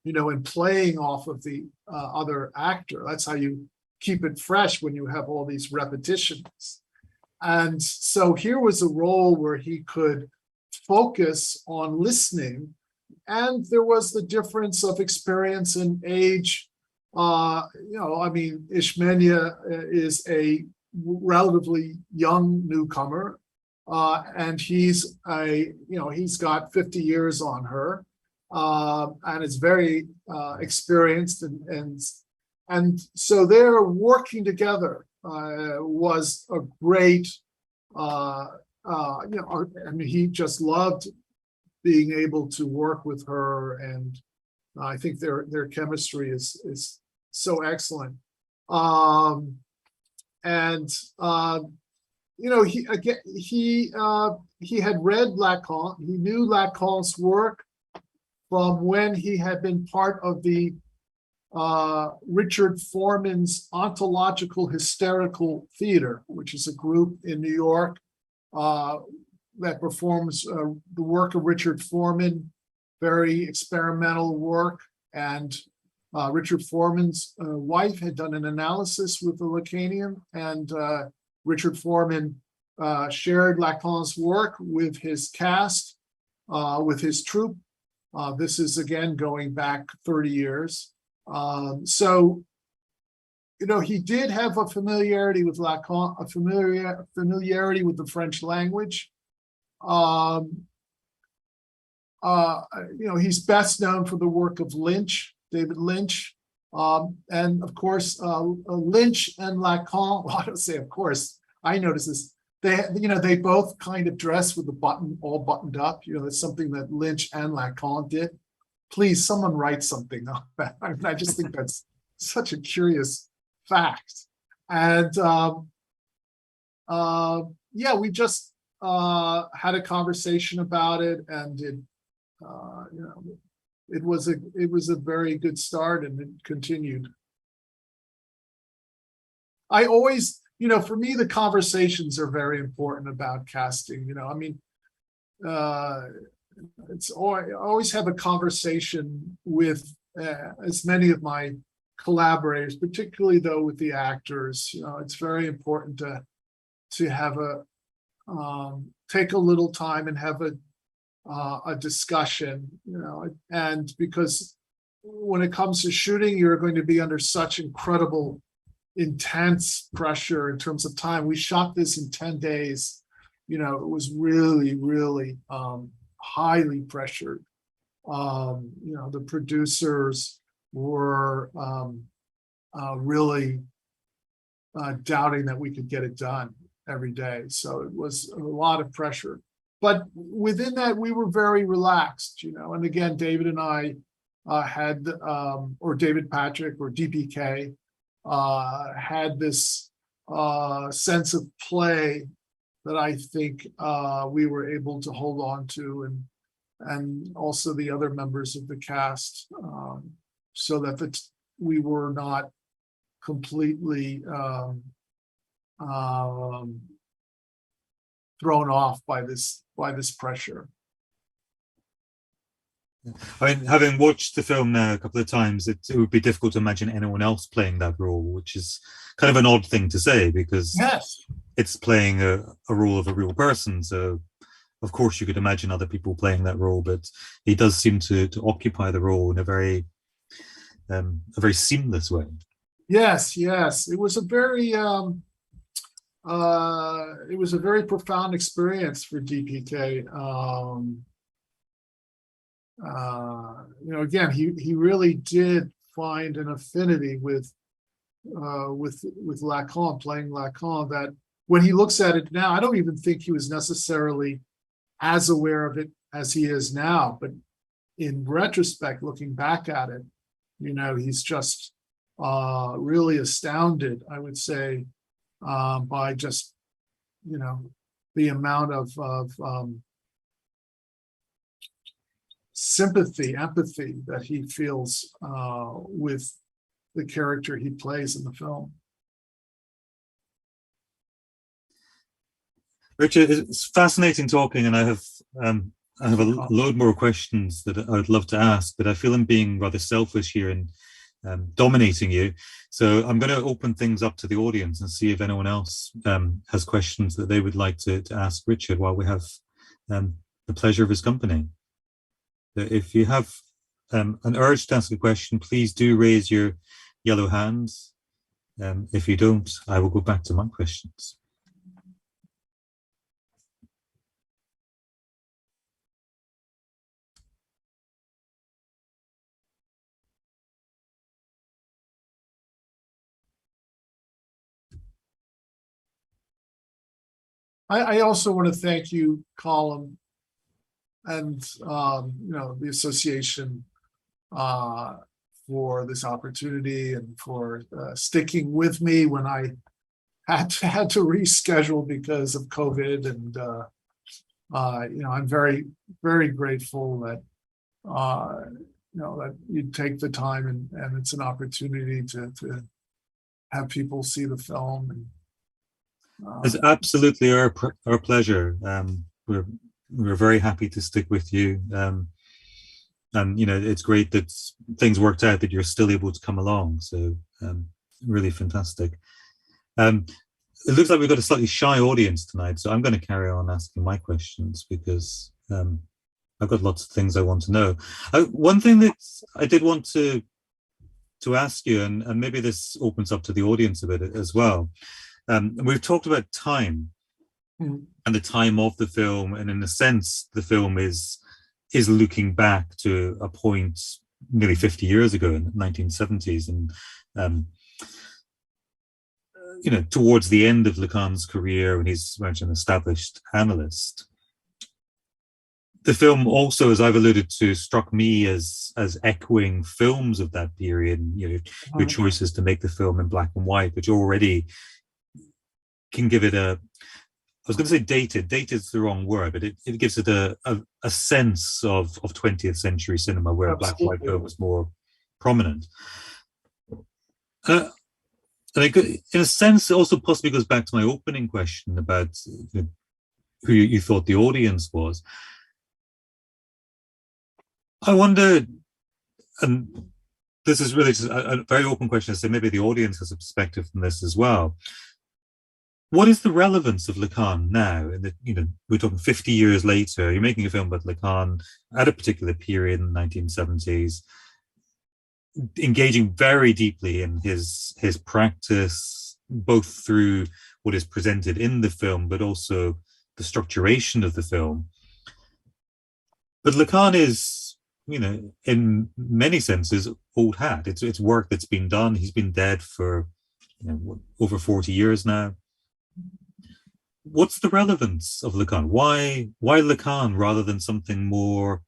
and playing off of the other actor. That's how you keep it fresh when you have all these repetitions. And so here was a role where he could focus on listening, and there was the difference of experience and age. Ishmedia is a relatively young newcomer, and he's got 50 years on her, and is very experienced, and so their working together was a great. He just loved being able to work with her, and I think their chemistry is so excellent. He had read Lacan. He knew Lacan's work from when he had been part of the Richard Foreman's Ontological Hysterical Theater, which is a group in New York that performs the work of Richard Foreman, very experimental work. And Richard Foreman's wife had done an analysis with the Lacanian, and Richard Foreman shared Lacan's work with his cast, with his troupe. This is again going back 30 years. So, he did have a familiarity with Lacan, a familiarity with the French language. He's best known for the work of Lynch, David Lynch. And of course, Lynch and Lacan, well, I don't say of course, I notice this. They both kind of dress with the button all buttoned up. That's something that Lynch and Lacan did. Please, someone write something on that. I just think that's such a curious fact. And we just had a conversation about it, and it was a very good start, and it continued. I always, for me, the conversations are very important about casting. I always have a conversation with as many of my collaborators, particularly though with the actors. It's very important to have take a little time and have a discussion, and because when it comes to shooting, you're going to be under such incredible, intense pressure in terms of time. We shot this in 10 days. It was really, really highly pressured. The producers were really doubting that we could get it done every day. So it was a lot of pressure. But within that, we were very relaxed, And again, David and I had, or David Patrick or DPK, had this sense of play that I think we were able to hold on to, and also the other members of the cast, so that we were not completely thrown off by this pressure. I mean, having watched the film now a couple of times, it would be difficult to imagine anyone else playing that role, which is kind of an odd thing to say, because yes, it's playing a role of a real person. So, of course, you could imagine other people playing that role, but he does seem to occupy the role in a very seamless way. Yes. It was a very profound experience for DPK. Again, he really did find an affinity with Lacan, playing Lacan, that when he looks at it now, I don't even think he was necessarily as aware of it as he is now. But in retrospect, looking back at it, he's just really astounded, I would say, by just, the amount of sympathy, empathy that he feels with the character he plays in the film. Richard, it's fascinating talking, and I have a load more questions that I would love to ask, but I feel I'm being rather selfish here and dominating you. So I'm going to open things up to the audience and see if anyone else has questions that they would like to ask Richard while we have the pleasure of his company. If you have an urge to ask a question, please do raise your yellow hand. If you don't, I will go back to my questions. I also want to thank you, Calum, and the association for this opportunity, and for sticking with me when I had to reschedule because of COVID. And I'm very, very grateful that that you take the time, and it's an opportunity to have people see the film. And it's absolutely our pleasure. We're very happy to stick with you. And it's great that things worked out that you're still able to come along. So really fantastic. It looks like we've got a slightly shy audience tonight, so I'm going to carry on asking my questions because I've got lots of things I want to know. One thing that I did want to ask you, and maybe this opens up to the audience a bit as well. We've talked about time and the time of the film, and in a sense, the film is looking back to a point nearly 50 years ago in the 1970s, and towards the end of Lacan's career, when he's very much an established analyst. The film also, as I've alluded to, struck me as echoing films of that period. Your choices to make the film in black and white, which already can give it I was going to say dated. Dated is the wrong word, but it gives it a sense of 20th century cinema where a black and white film was more prominent. In a sense, it also possibly goes back to my opening question about who you thought the audience was. I wonder, and this is really just a very open question, so maybe the audience has a perspective from this as well. What is the relevance of Lacan now? We're talking 50 years later, you're making a film about Lacan at a particular period in the 1970s, engaging very deeply in his practice, both through what is presented in the film, but also the structuration of the film. But Lacan is, in many senses, old hat. It's work that's been done. He's been dead for over 40 years now. What's the relevance of Lacan? Why Lacan rather than something more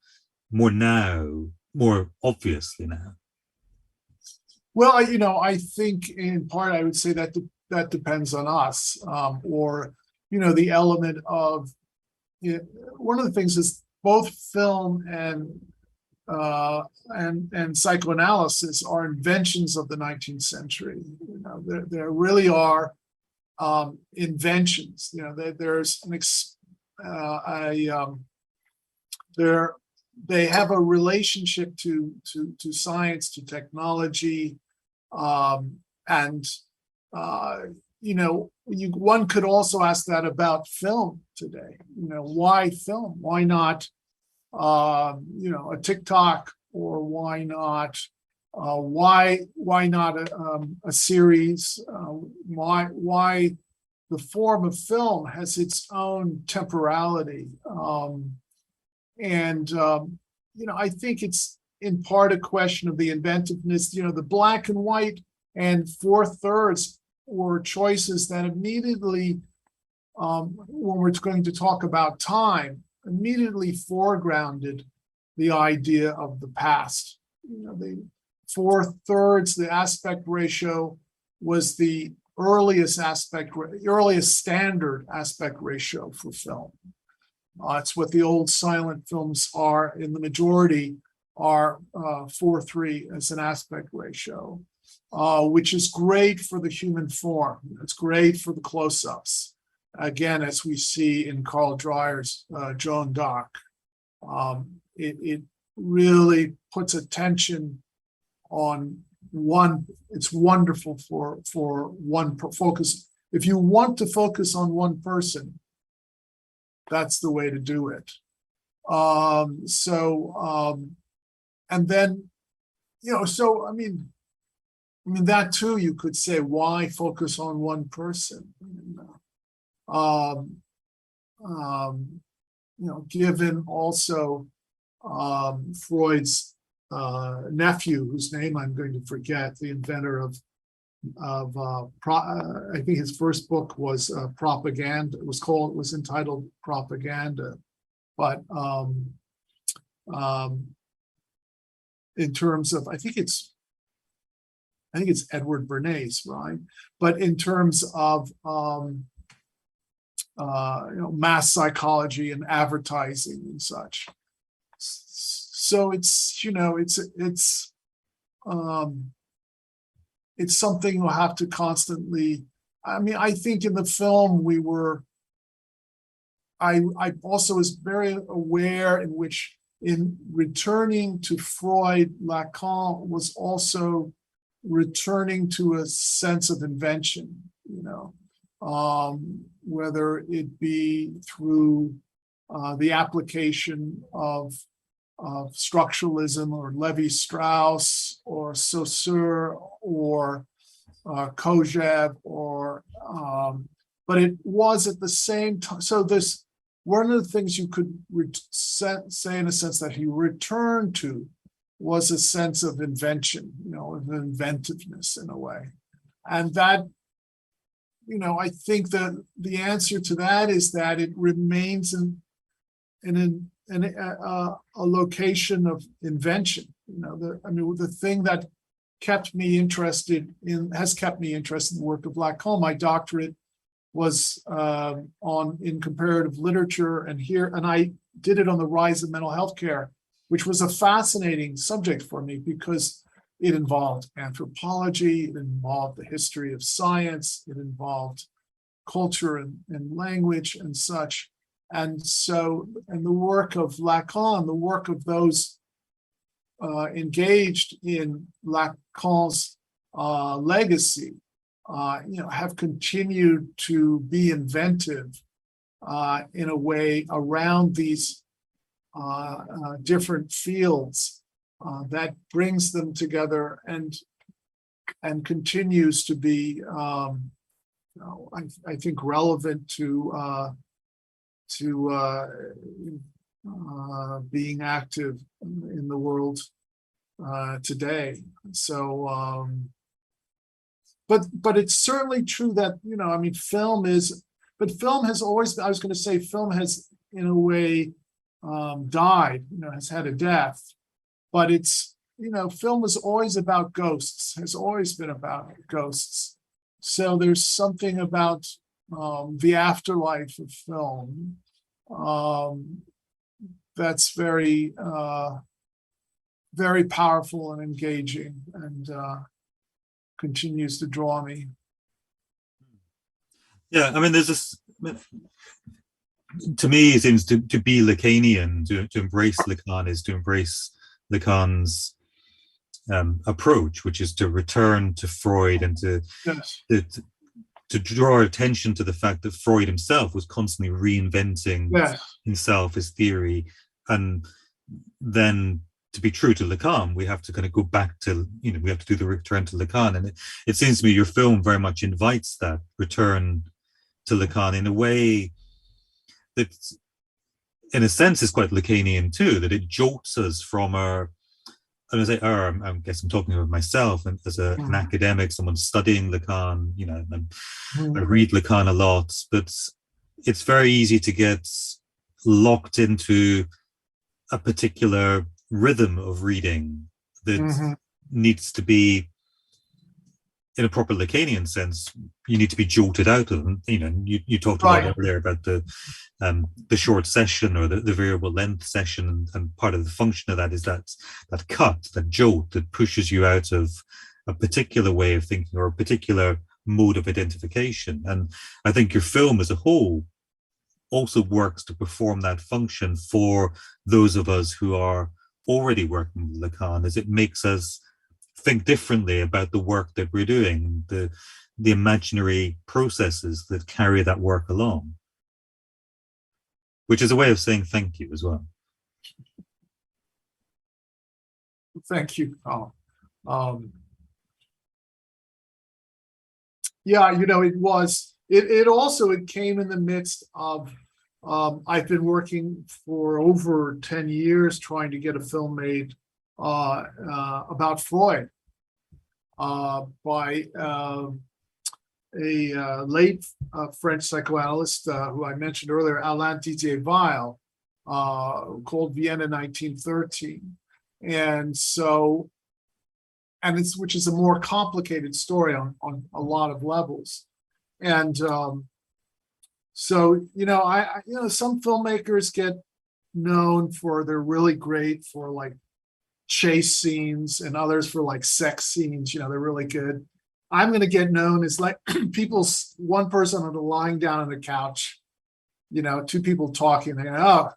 now, more obviously now? Well, I think in part I would say that depends on us, or the element of one of the things is both film and psychoanalysis are inventions of the 19th century. There really are inventions. There's they have a relationship to science, to technology, and one could also ask that about film today. Why film? Why not a TikTok, or why not a series? Why the form of film has its own temporality, and I think it's in part a question of the inventiveness. The black and white and 4/3 were choices that immediately, when we're going to talk about time, immediately foregrounded the idea of the past. The 4/3, the aspect ratio, was the earliest standard aspect ratio for film. It's what the old silent films are, in the majority, are 4:3 as an aspect ratio, which is great for the human form. It's great for the close-ups. Again, as we see in Carl Dreyer's Joan d'Arc, it really puts attention on one. It's wonderful for one focus. If you want to focus on one person, that's the way to do it. And then, so I mean, that too, you could say, why focus on one person? Given also Freud's nephew, whose name I'm going to forget, the inventor of I think his first book was Propaganda. It was entitled Propaganda, but in terms of, I think it's Edward Bernays, right? But in terms of mass psychology and advertising and such. So it's something we'll have to constantly. I mean, I think in the film I also was very aware in which, in returning to Freud, Lacan was also returning to a sense of invention, whether it be through the application of structuralism or Levi-Strauss or Saussure or Kojève but it was at the same time. So this, one of the things you could say in a sense that he returned to was a sense of invention, of inventiveness in a way. And that, I think that the answer to that is that it remains in a location of invention. The thing that has kept me interested in the work of Lacan. My doctorate was in comparative literature, and I did it on the rise of mental health care, which was a fascinating subject for me because it involved anthropology, it involved the history of science, it involved culture and language and such. And the work of Lacan, the work of those engaged in Lacan's legacy, have continued to be inventive in a way around these different fields that brings them together and continues to be, I think, relevant to being active in the world today. So, but it's certainly true that film has always. I was going to say, film has in a way died. Has had a death, but it's film is always about ghosts. Has always been about ghosts. So there's something about the afterlife of film that's very very powerful and engaging, and continues to draw me. Yeah, I mean, there's this, to me, it seems to be Lacanian, to embrace Lacan is to embrace Lacan's approach, which is to return to Freud and Yes. to draw attention to the fact that Freud himself was constantly reinventing himself, his theory, and then to be true to Lacan, we have to kind of go back to, we have to do the return to Lacan. And it seems to me your film very much invites that return to Lacan in a way that, in a sense, is quite Lacanian too, that it jolts us from our, I guess I'm talking about myself and as an academic, someone studying Lacan, I read Lacan a lot, but it's very easy to get locked into a particular rhythm of reading that needs to be, in a proper Lacanian sense, you need to be jolted out of. You talked a lot earlier about the short session or the variable length session, and part of the function of that is that cut, that jolt that pushes you out of a particular way of thinking or a particular mode of identification. And I think your film as a whole also works to perform that function for those of us who are already working with Lacan, as it makes us think differently about the work that we're doing, the imaginary processes that carry that work along, which is a way of saying thank you as well. Thank you. Yeah, it came in the midst of, I've been working for over 10 years trying to get a film made about Freud by a late French psychoanalyst who I mentioned earlier, Alain Didier-Weil, called Vienna 1913. Which is a more complicated story on a lot of levels. And some filmmakers get known for, they're really great for like chase scenes, and others for like sex scenes. They're really good. I'm going to get known as like one person on the lying down on the couch, two people talking. They go, oh,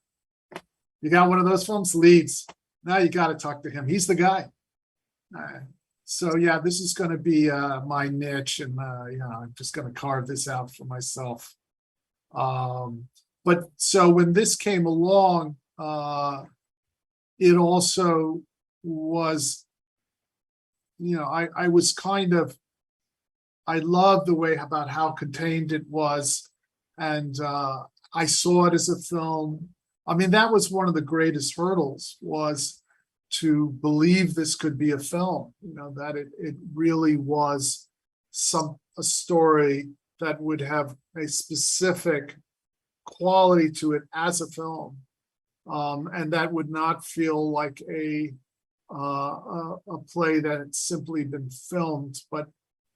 you got one of those films? Leads. Now you got to talk to him. He's the guy. So yeah, this is going to be my niche, and I'm just going to carve this out for myself. But so when this came along, it also was, I was kind of, I loved the way about how contained it was, and I saw it as a film. I mean, that was one of the greatest hurdles, was to believe this could be a film, that it really was a story that would have a specific quality to it as a film, and that would not feel like a play that had simply been filmed, but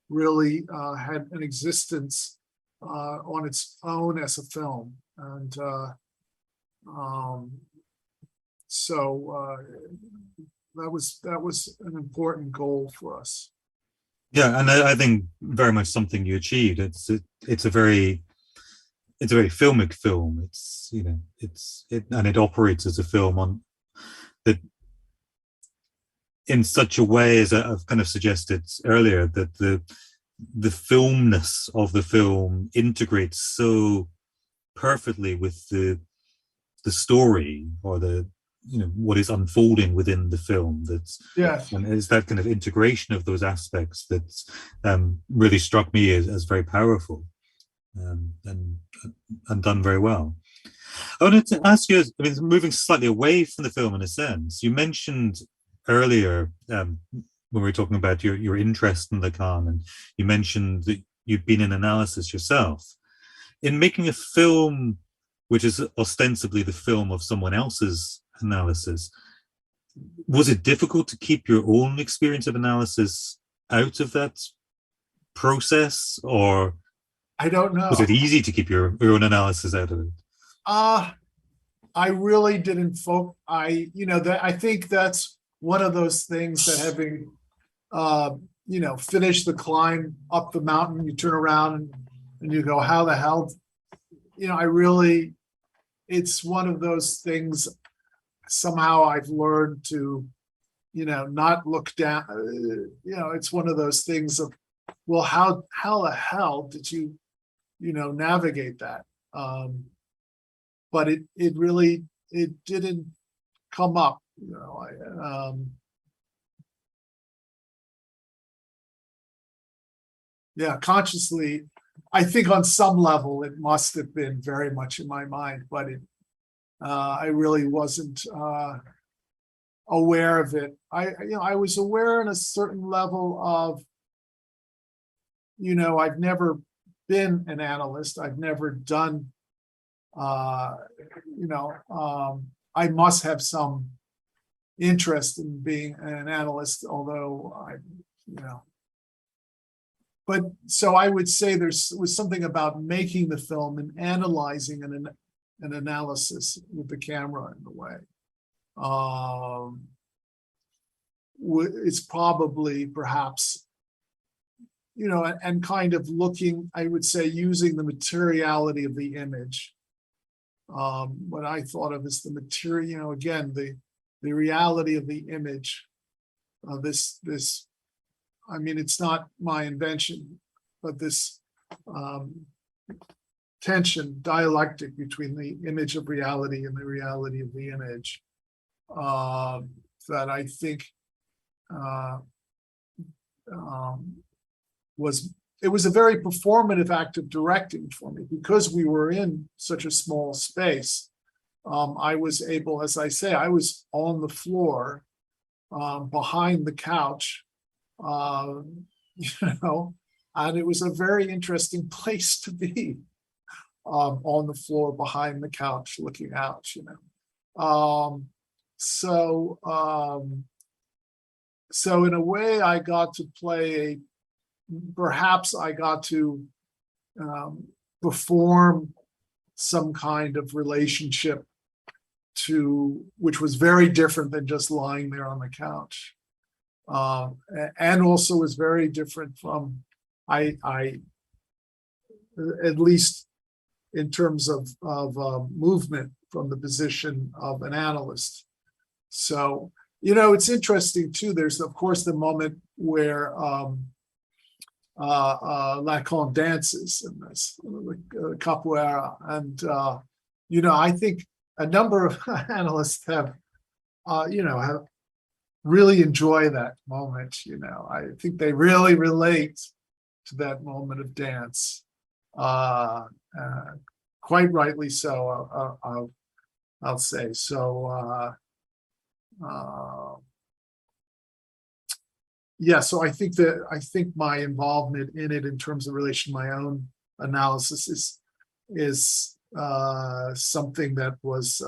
really had an existence on its own as a film. And so that was an important goal for us. Yeah, and I think very much something you achieved. It's a very filmic film. And it operates as a film on that in such a way, as I've kind of suggested earlier, that the filmness of the film integrates so perfectly with the story, or what is unfolding within the film. And it's that kind of integration of those aspects that's really struck me as very powerful, and done very well. I wanted to ask you, moving slightly away from the film in a sense, you mentioned earlier, when we were talking about your interest in Lacan, and you mentioned that you've been in analysis yourself. In making a film which is ostensibly the film of someone else's analysis, was it difficult to keep your own experience of analysis out of that process, or I don't know, was it easy to keep your own analysis out of it? I really didn't I think that's one of those things that, having finished the climb up the mountain, you turn around and you go, how the hell, it's one of those things. Somehow I've learned to, not look down. It's one of those things of, well, how the hell did you, navigate that? But it really, it didn't come up. Consciously, I think on some level it must have been very much in my mind, but I really wasn't aware of it. I was aware on a certain level of, I've never been an analyst. I've never done, I must have some interest in being an analyst, although but so I would say was something about making the film and analyzing an analysis with the camera in the way. It's probably perhaps, and kind of looking, I would say, using the materiality of the image. What I thought of as the material, again, the reality of the image. This, it's not my invention, but this tension, dialectic between the image of reality and the reality of the image, that I think it was a very performative act of directing for me, because we were in such a small space. I was able, as I say, I was on the floor, behind the couch, and it was a very interesting place to be, on the floor behind the couch looking out. So in a way, I got to play perhaps I got to perform some kind of relationship which was very different than just lying there on the couch. And also was very different from, I at least in terms of movement, from the position of an analyst. So, it's interesting too. There's of course the moment where Lacan dances in this capoeira, and I think a number of analysts have really enjoy that moment. I think they really relate to that moment of dance. Quite rightly so, I'll say. So yeah, so I think my involvement in it in terms of relation to my own analysis is something that was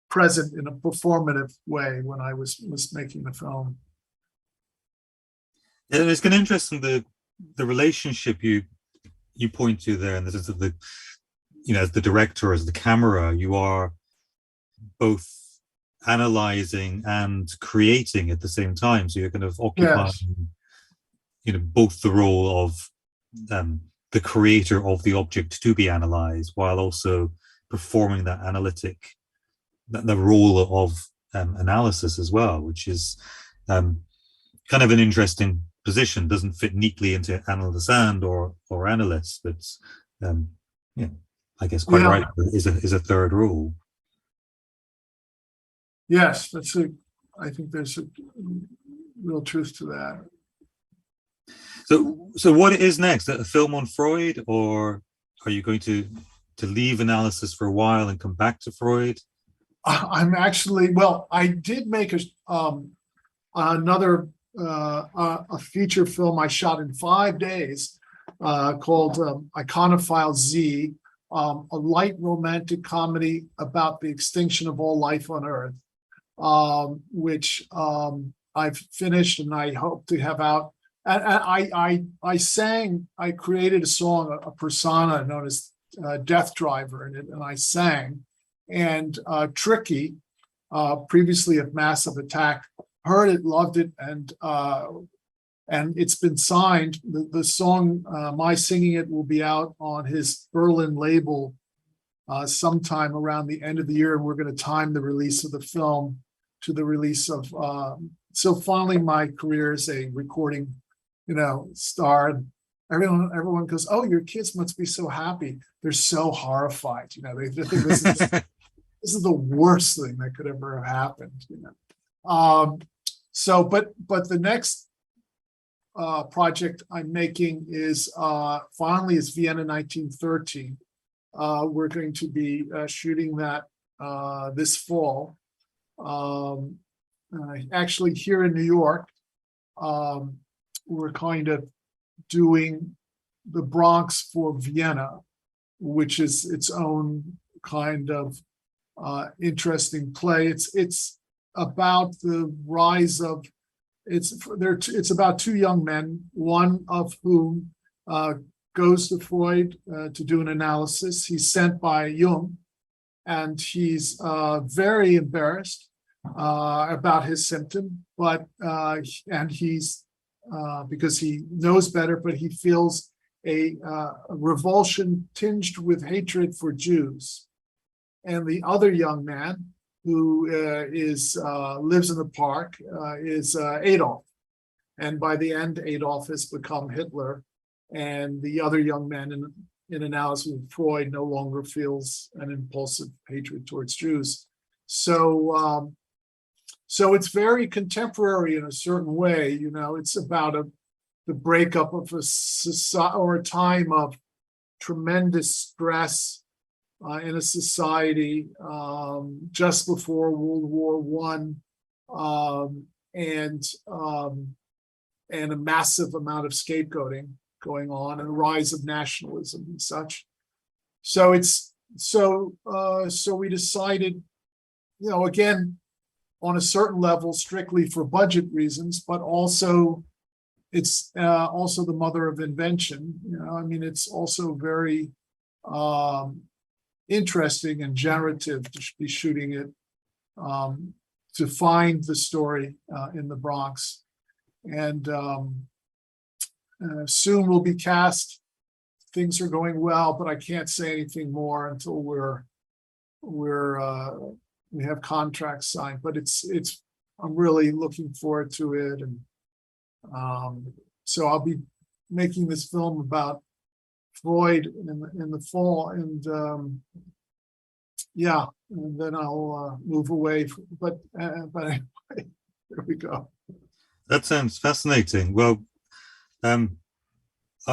present in a performative way when I was making the film. Yeah, it's kind of interesting the relationship you point to there, in the sense of the, as the director, as the camera, you are both analyzing and creating at the same time. So you're kind of occupying, yes, both the role of the creator of the object to be analyzed, while also performing that analytic, the role of analysis as well, which is kind of an interesting position. Doesn't fit neatly into analyst or analyst, but I guess quite right, is a third role. Yes, I think there's a real truth to that. So what is next? A film on Freud, or are you going to leave analysis for a while and come back to Freud? I'm actually, I did make another a feature film I shot in 5 days called Iconophile Z, a light romantic comedy about the extinction of all life on Earth, which I've finished and I hope to have out. And I created a song, a persona known as Death Driver in it, and I sang. And Tricky, previously of Massive Attack, heard it, loved it, and it's been signed. The song, my singing it, will be out on his Berlin label sometime around the end of the year, and we're going to time the release of the film to the release of. So finally, my career as a recording, star. And everyone goes, "Oh, your kids must be so happy." They're so horrified. They think this is the worst thing that could ever have happened. So, but the next project I'm making is finally is Vienna 1913. We're going to be shooting that this fall. Actually, here in New York, we're kind of doing the Bronx for Vienna, which is its own kind of interesting play. It's about the rise of it's about 2 young men, one of whom goes to Freud to do an analysis. He's sent by Jung, and he's very embarrassed about his symptom, but and he's because he knows better, but he feels a revulsion tinged with hatred for Jews. And the other young man, who lives in the park, is Adolf. And by the end, Adolf has become Hitler. And the other young man, in analysis with Freud, no longer feels an impulsive hatred towards Jews. So it's very contemporary in a certain way. It's about the breakup of a society, or a time of tremendous stress in a society just before World War I, and a massive amount of scapegoating going on, and a rise of nationalism and such. So we decided, again, on a certain level, strictly for budget reasons, but also it's also the mother of invention. It's also very interesting and generative to be shooting it, to find the story in the Bronx. And soon we'll be cast. Things are going well, but I can't say anything more until we have contracts signed. But I'm really looking forward to it, and so I'll be making this film about Freud in the fall, and yeah, and then I'll move away. But anyway, there we go. That sounds fascinating. Well, I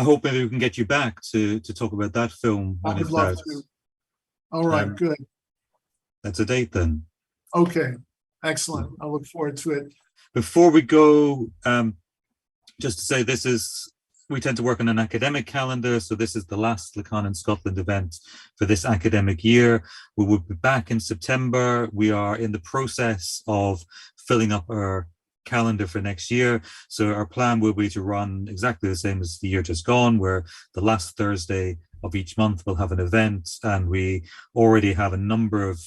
hope maybe we can get you back to talk about that film when I would love to. All right, good. That's a date then. Okay, excellent. I look forward to it. Before we go, just to say we tend to work on an academic calendar, so this is the last Lacan in Scotland event for this academic year. We will be back in September. We are in the process of filling up our calendar for next year. So our plan will be to run exactly the same as the year just gone, where the last Thursday of each month we'll have an event, and we already have a number of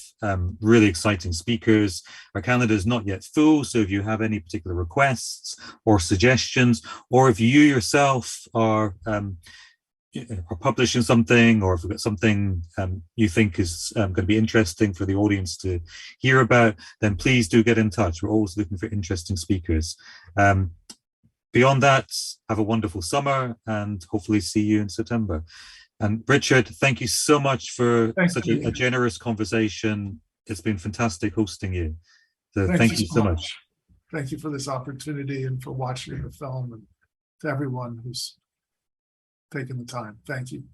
really exciting speakers. Our calendar is not yet full, so if you have any particular requests or suggestions, or if you yourself are publishing something, or if you've got something you think is going to be interesting for the audience to hear about, then please do get in touch. We're always looking for interesting speakers. Beyond that, have a wonderful summer, and hopefully see you in September. And Richard, thank you so much for such a generous conversation. It's been fantastic hosting you. So thank you so much. Thank you for this opportunity and for watching the film, and to everyone who's taken the time. Thank you.